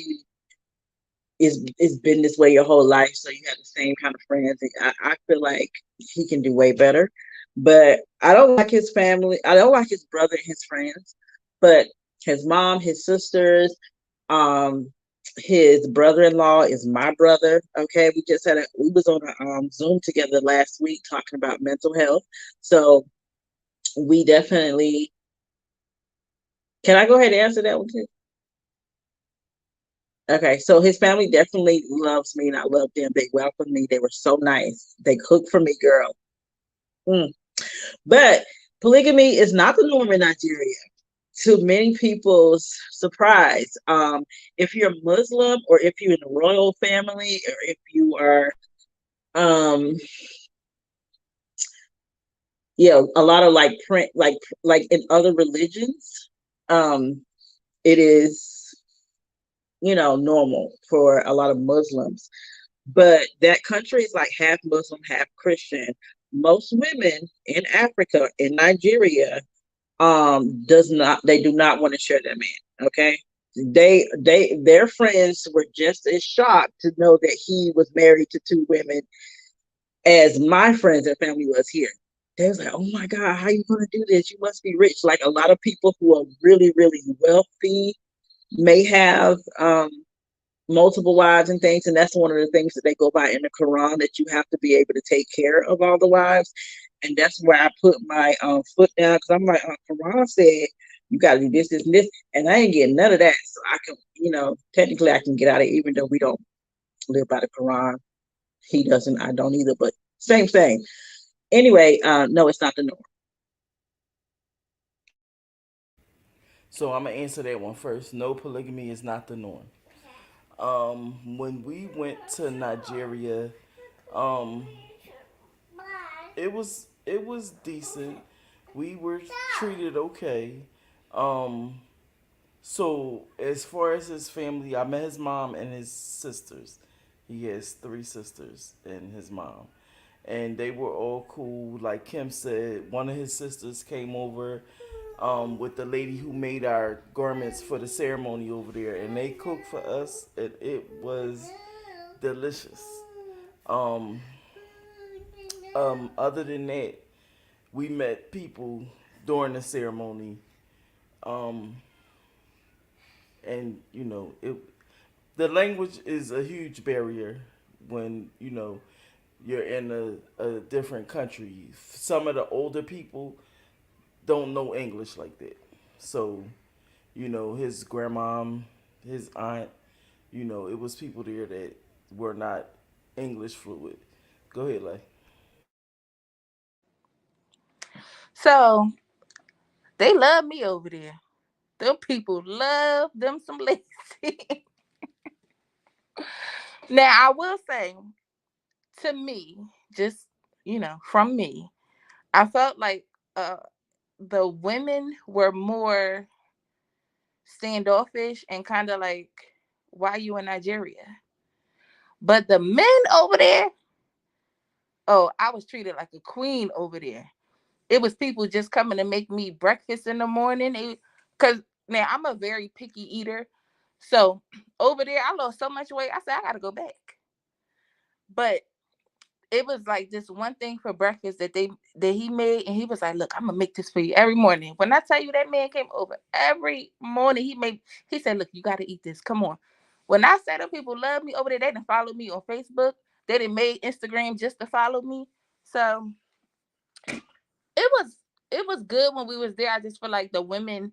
B: it's been this way your whole life, so you have the same kind of friends. I feel like he can do way better. But I don't like his family. I don't like his brother and his friends, but his mom, his sisters, his brother-in-law is my brother. Okay, we was on a Zoom together last week talking about mental health. So we definitely. Can I go ahead and answer that one too? Okay, so his family definitely loves me, and I love them. They welcomed me. They were so nice. They cooked for me, girl. But polygamy is not the norm in Nigeria, to many people's surprise. If you're Muslim, or if you're in a royal family, or if you are, a lot of like in other religions, it is, normal for a lot of Muslims. But that country is like half Muslim, half Christian. Most women in Africa, in Nigeria, they do not want to share their man. Okay. Their friends were just as shocked to know that he was married to 2 women as my friends and family was here. They was like, oh my God, how you gonna do this? You must be rich. Like a lot of people who are really, really wealthy may have multiple wives and things, and that's one of the things that they go by in the Quran, that you have to be able to take care of all the wives. And that's where I put my foot down, because I'm like, Quran said you got to do this, this, and this, and I ain't getting none of that. So I can, technically I can get out of it, even though we don't live by the Quran. He doesn't, I don't either, but same thing. Anyway, no, it's not the norm.
C: So I'm gonna answer that one first. No, polygamy is not the norm. When we went to Nigeria, um, it was decent. We were treated okay. Um, so as far as his family, I met his mom and his sisters. He has 3 sisters and his mom, and they were all cool. Like Kim said, one of his sisters came over with the lady who made our garments for the ceremony over there, and they cooked for us, and it was delicious. Um, Other than that, we met people during the ceremony, um, and the language is a huge barrier when you're in a different country. Some of the older people don't know English like that. So, his grandmom, his aunt, it was people there that were not English fluid. Go ahead, Lay.
D: So they love me over there. Them people love them some Lacey. Now I will say, to me, just from me, I felt like the women were more standoffish and kind of like, why you in Nigeria? But the men over there, oh, I was treated like a queen over there. It was people just coming to make me breakfast in the morning. Because now I'm a very picky eater. So over there, I lost so much weight. I said, I got to go back. But it was like this one thing for breakfast that he made, and he was like, look, I'm gonna make this for you every morning. When I tell you, that man came over every morning, he said, look, you got to eat this, come on. When I said that people love me over there, they didn't follow me on Facebook, they didn't made Instagram just to follow me. So it was good when we was there. I just feel like the women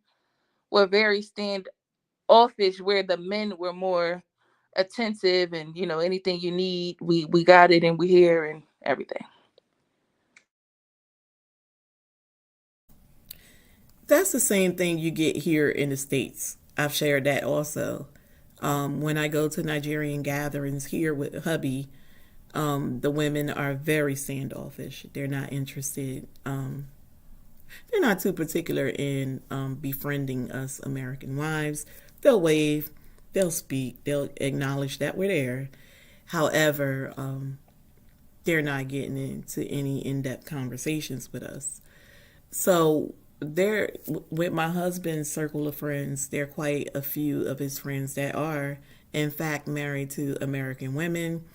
D: were very standoffish, where the men were more attentive, and anything you need, we got it, and we here and everything.
A: That's the same thing you get here in the States. I've shared that also. When I go to Nigerian gatherings here with hubby, the women are very standoffish. They're not interested. They're not too particular in befriending us American wives. They'll wave, they'll speak, they'll acknowledge that we're there. However, they're not getting into any in-depth conversations with us. So there, with my husband's circle of friends, there are quite a few of his friends that are, in fact, married to American women.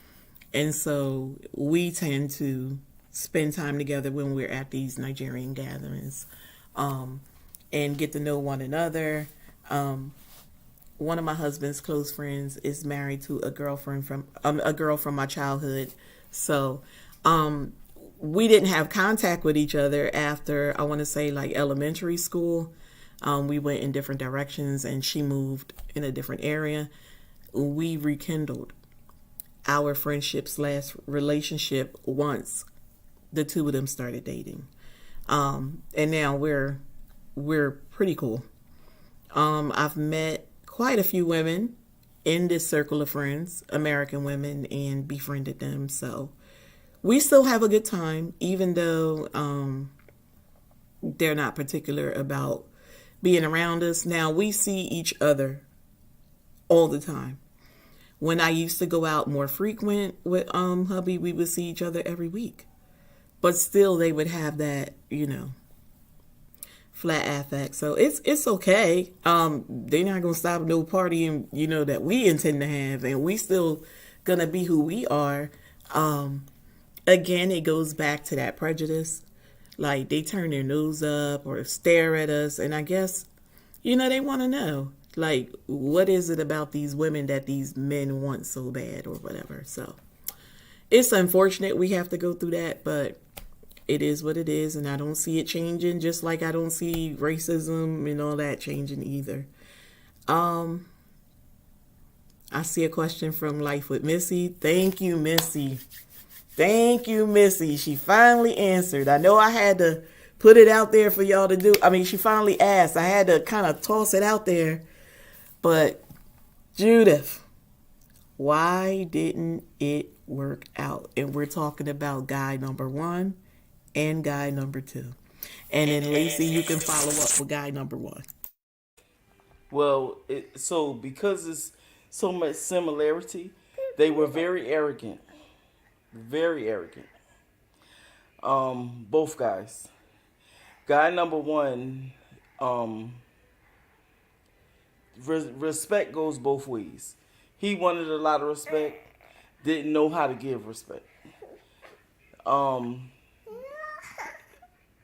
A: And so we tend to spend time together when we're at these Nigerian gatherings, and get to know one another. One of my husband's close friends is married to a girl from my childhood. So we didn't have contact with each other after, I want to say, like elementary school. We went in different directions, and she moved in a different area. We rekindled our friendship/relationship once the 2 of them started dating, and now we're pretty cool. I've met quite a few women in this circle of friends, American women, and befriended them. So we still have a good time, even though they're not particular about being around us. Now we see each other all the time. When I used to go out more frequent with hubby, we would see each other every week. But still, they would have that, flat affect. So it's okay. They're not gonna stop no partying, that we intend to have, and we still gonna be who we are. Again, it goes back to that prejudice. Like, they turn their nose up or stare at us, and I guess, they want to know, like, what is it about these women that these men want so bad or whatever. So it's unfortunate we have to go through that, but it is what it is, and I don't see it changing, just like I don't see racism and all that changing either. I see a question from Life with Missy. Thank you, Missy. Thank you, Missy. She finally answered. I know I had to put it out there for y'all to do. I mean, she finally asked. I had to kind of toss it out there. But, Judith, why didn't it work out? And we're talking about guy number 1 and guy number 2. And then, Lacey, you can follow up with guy number 1.
C: Well, because it's so much similarity, they were very arrogant. Very arrogant. Both guys. Guy number 1, respect goes both ways. He wanted a lot of respect, didn't know how to give respect.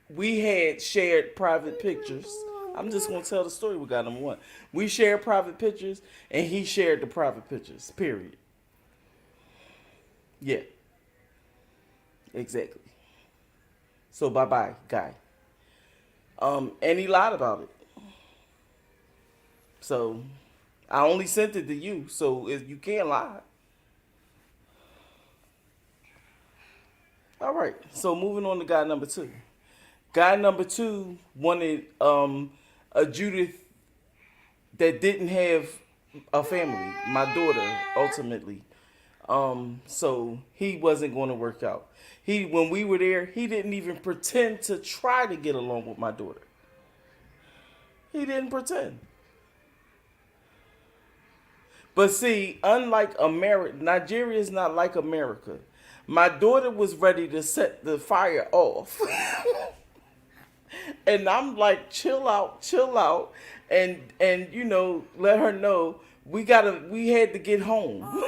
C: We had shared private pictures. I'm just going to tell the story with guy number 1. We shared private pictures, and he shared the private pictures, period. Yeah. Exactly. So bye-bye, guy. And he lied about it. So I only sent it to you, so you can't lie. All right. So moving on to guy number 2. Guy number 2 wanted a Judith that didn't have a family, my daughter, ultimately. So he wasn't going to work out. When we were there, he didn't even pretend to try to get along with my daughter. He didn't pretend. But see, unlike America, Nigeria is not like America. My daughter was ready to set the fire off. And I'm like, chill out. And let her know we had to get home.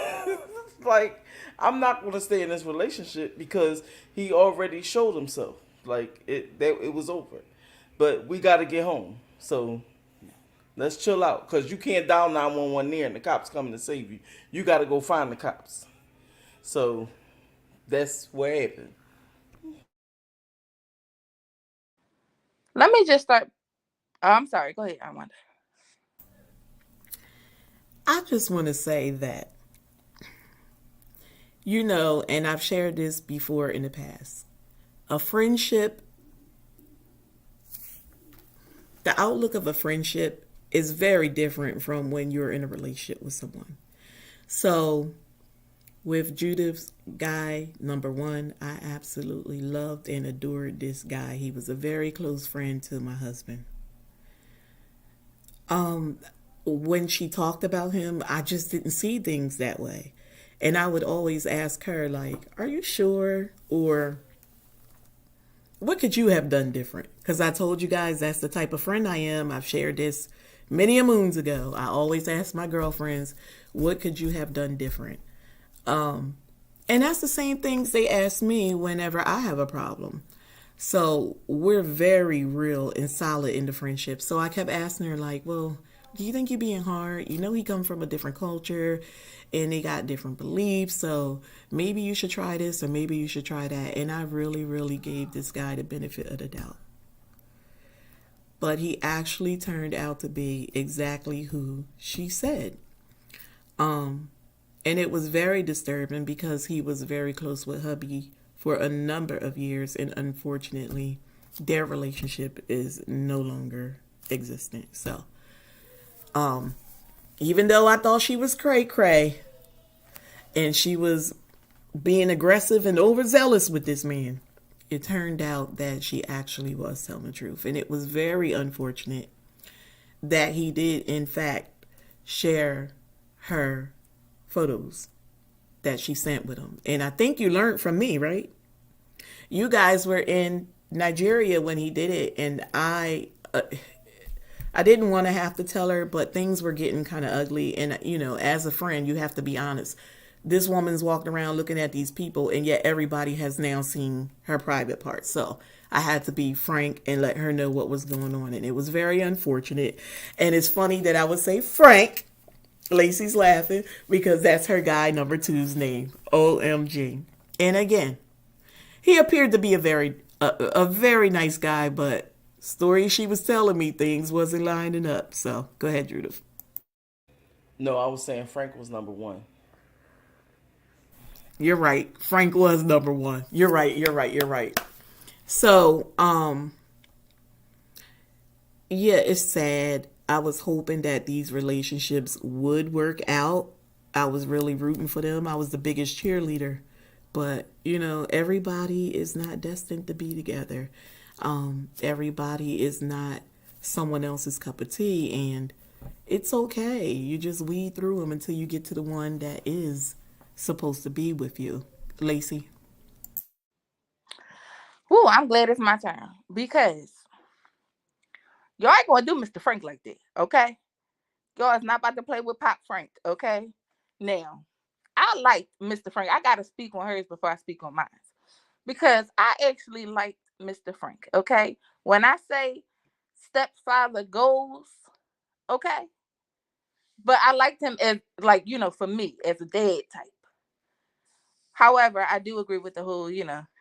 C: Like, I'm not going to stay in this relationship because he already showed himself. Like, it was over. But we got to get home. So let's chill out, because you can't dial 911 there and the cops coming to save you. You got to go find the cops. So that's what happened.
D: Let me just start. Oh, I'm sorry. Go ahead, Wanda.
A: I just want to say that, and I've shared this before in the past, a friendship, the outlook of a friendship is very different from when you're in a relationship with someone. So with Judith's guy number 1, I absolutely loved and adored this guy. He was a very close friend to my husband. When she talked about him, I just didn't see things that way. And I would always ask her, like, are you sure? Or what could you have done different? Because I told you guys that's the type of friend I am. I've shared this many a moons ago. I always ask my girlfriends, what could you have done different? And that's the same things they ask me whenever I have a problem. So we're very real and solid in the friendship. So I kept asking her, like, well, do you think you're being hard? He come from a different culture and they got different beliefs. So maybe you should try this or maybe you should try that. And I really, really gave this guy the benefit of the doubt. But he actually turned out to be exactly who she said. And it was very disturbing because he was very close with hubby for a number of years. And unfortunately, their relationship is no longer existent. So, even though I thought she was cray-cray and she was being aggressive and overzealous with this man, it turned out that she actually was telling the truth. And it was very unfortunate that he did, in fact, share her photos that she sent with him. And I think you learned from me, right? You guys were in Nigeria when he did it, and I I didn't want to have to tell her, but things were getting kind of ugly. And, as a friend, you have to be honest. This woman's walking around looking at these people, and yet everybody has now seen her private parts. So I had to be frank and let her know what was going on. And it was very unfortunate. And it's funny that I would say Frank. Lacey's laughing because that's her guy number two's name. OMG. And again, he appeared to be a very nice guy, but story she was telling me, things wasn't lining up. So go ahead, Judith.
C: No, I was saying Frank was number one.
A: You're right. Frank was number one. You're right. You're right. You're right. So, yeah, it's sad. I was hoping that these relationships would work out. I was really rooting for them. I was the biggest cheerleader. But, everybody is not destined to be together. Everybody is not someone else's cup of tea. And it's okay. You just weed through them until you get to the one that is supposed to be with you. Lacey?
D: Ooh, I'm glad it's my turn because y'all ain't gonna do Mr. Frank like that, okay? Y'all is not about to play with Pop Frank, okay? Now, I like Mr. Frank. I gotta speak on hers before I speak on mine. Because I actually liked Mr. Frank, okay? When I say stepfather goals, okay? But I liked him as, like, for me, as a dad type. However, I do agree with the whole,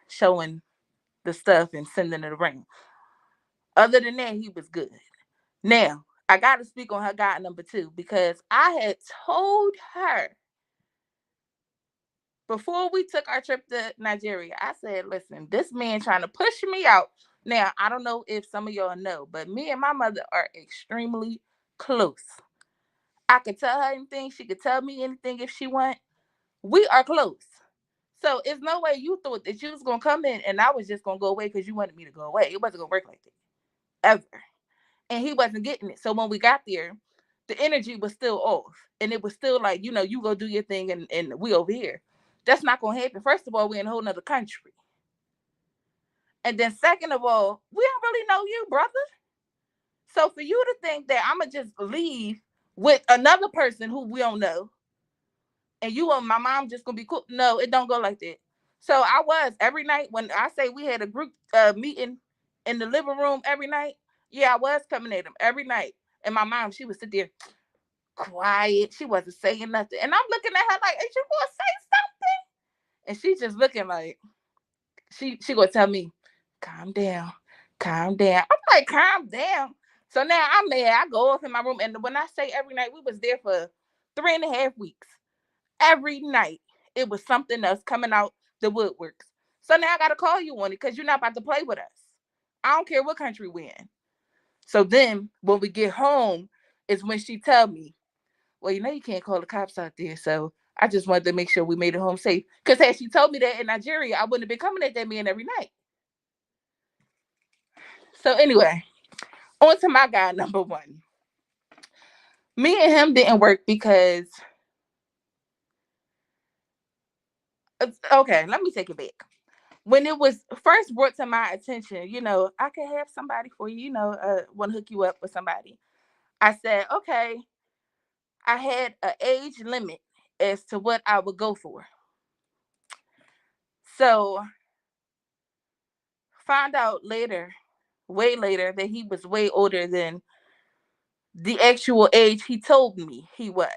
D: showing the stuff and sending it around. Other than that, he was good. Now, I got to speak on her guy number two because I had told her before we took our trip to Nigeria, I said, listen, this man trying to push me out. Now, I don't know if some of y'all know, but me and my mother are extremely close. I could tell her anything. She could tell me anything if she want. We are close. So it's no way you thought that you was going to come in and I was just going to go away because you wanted me to go away. It wasn't going to work like that. Ever. And he wasn't getting it. So when we got there, the energy was still off. And it was still like, you go do your thing and we over here. That's not going to happen. First of all, we're in a whole nother country. And then second of all, we don't really know you, brother. So for you to think that I'm going to just leave with another person who we don't know, and you and my mom just going to be cool. No, it don't go like that. So I was every night when I say we had a group meeting in the living room every night. Yeah, I was coming at him every night. And my mom, she would sit there quiet. She wasn't saying nothing. And I'm looking at her like, is you going to say something? And she just looking like, she going to tell me, calm down, calm down. I'm like, calm down. So now I'm mad. I go off in my room. And when I say every night, we was there for 3.5 weeks. Every night, it was something else coming out the woodworks. So now I got to call you on it because you're not about to play with us. I don't care what country we're in. So then when we get home is when she tell me, well, you can't call the cops out there. So I just wanted to make sure we made it home safe. Because had she told me that in Nigeria, I wouldn't have been coming at that man every night. So anyway, on to my guy number one. Me and him didn't work because, okay, let me take it back. When it was first brought to my attention, I could have somebody for you, want to hook you up with somebody. I said, okay, I had an age limit as to what I would go for. So found out later, way later, that he was way older than the actual age he told me he was.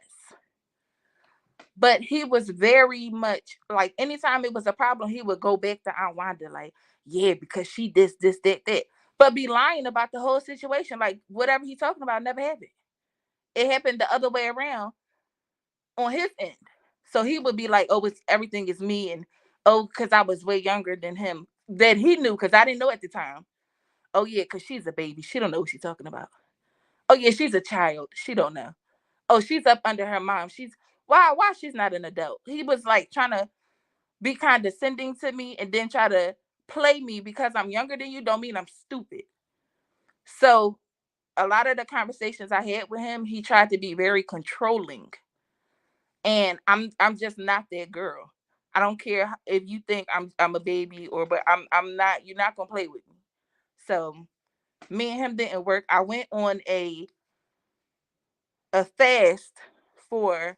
D: But he was very much like anytime it was a problem, he would go back to Aunt Wanda, like, yeah, because she this, that. But be lying about the whole situation. Like whatever he's talking about never happened. It happened the other way around on his end. So he would be like, oh, everything is me. And oh, because I was way younger than him. That he knew because I didn't know at the time. Oh, yeah, because she's a baby. She don't know what she's talking about. Oh, yeah, she's a child. She don't know. Oh, she's up under her mom. Why she's not an adult? He was like trying to be condescending to me and then try to play me because I'm younger than you don't mean I'm stupid. So a lot of the conversations I had with him, he tried to be very controlling. And I'm just not that girl. I don't care if you think I'm a baby but I'm not, you're not gonna play with me. So Me and him didn't work. I went on a fast for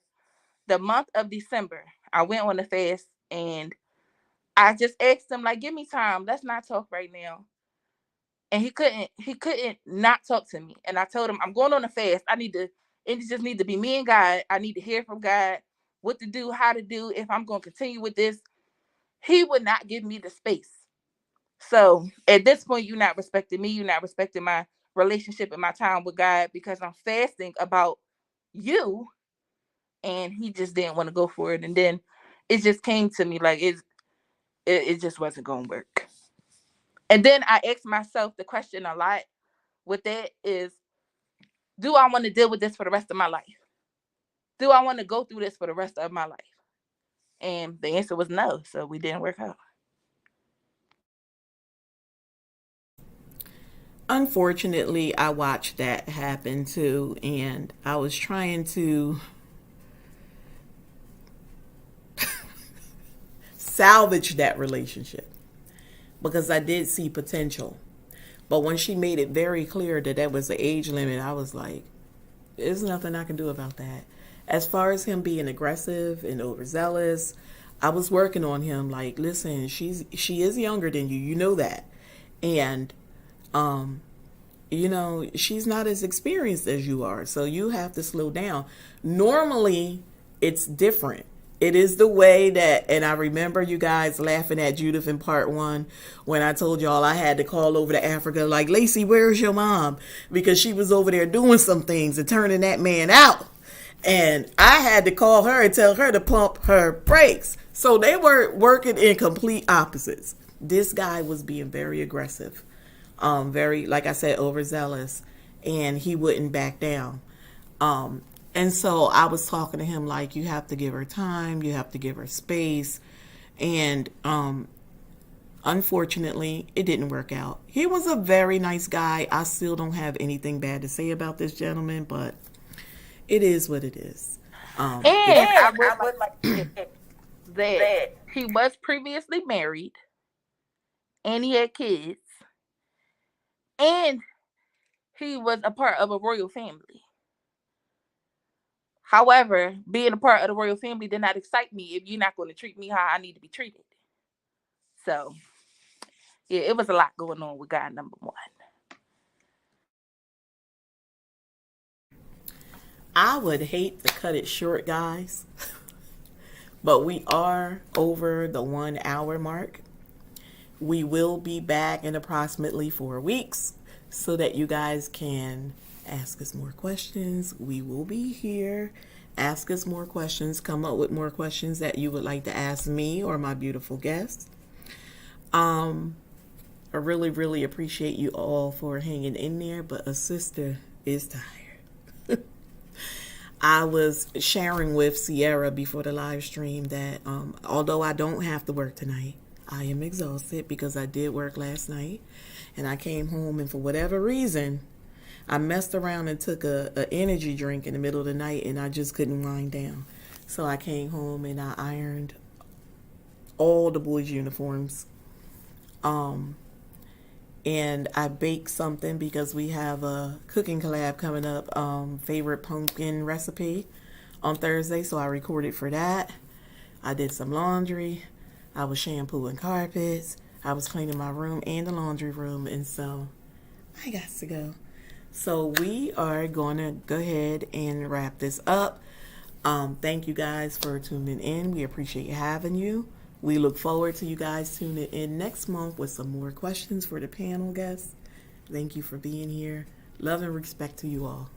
D: the month of December. I went on a fast and I just asked him, like, give me time. Let's not talk right now. And he couldn't not talk to me. And I told him, I'm going on a fast. It just need to be me and God. I need to hear from God what to do, how to do, if I'm going to continue with this. He would not give me the space. So at this point, you're not respecting me. You're not respecting my relationship and my time with God because I'm fasting about you. And he just didn't want to go for it. And then it just came to me like it just wasn't going to work. And then I asked myself the question a lot with that is, do I want to deal with this for the rest of my life? Do I want to go through this for the rest of my life? And the answer was no. So we didn't work out.
A: Unfortunately, I watched that happen too, and I was trying to salvage that relationship because I did see potential. But when she made it very clear that that was the age limit, I was like, there's nothing I can do about that. As far as him being aggressive and overzealous, I was working on him like, listen, she is younger than you know that. And she's not as experienced as you are, so you have to slow down. Normally, it's different. It is the way that, and I remember you guys laughing at Judith in part 1 when I told y'all I had to call over to Africa, like, Lacey, where's your mom? Because she was over there doing some things and turning that man out. And I had to call her and tell her to pump her brakes. So they were working in complete opposites. This guy was being very aggressive, very, like I said, overzealous, and he wouldn't back down. And so I was talking to him like, you have to give her time, you have to give her space. And unfortunately, it didn't work out. He was a very nice guy. I still don't have anything bad to say about this gentleman, but it is what it is.
D: And I would like to say that he was previously married, and he had kids, and he was a part of a royal family. However, being a part of the royal family did not excite me if you're not going to treat me how I need to be treated. So, yeah, it was a lot going on with guy number 1.
A: I would hate to cut it short, guys, but we are over the 1 hour mark. We will be back in approximately 4 weeks so that you guys can ask us more questions. We will be here. Ask us more questions. Come up with more questions that you would like to ask me or my beautiful guests. I really, really appreciate you all for hanging in there, but a sister is tired. I was sharing with Sierra before the live stream that although I don't have to work tonight, I am exhausted because I did work last night, and I came home, and for whatever reason, I messed around and took a energy drink in the middle of the night, and I just couldn't wind down. So I came home and I ironed all the boys' uniforms. And I baked something because we have a cooking collab coming up, favorite pumpkin recipe on Thursday. So I recorded for that. I did some laundry. I was shampooing carpets. I was cleaning my room and the laundry room. And so I got to go. So we are going to go ahead and wrap this up. Thank you guys for tuning in. We appreciate having you. We look forward to you guys tuning in next month with some more questions for the panel guests. Thank you for being here. Love and respect to you all.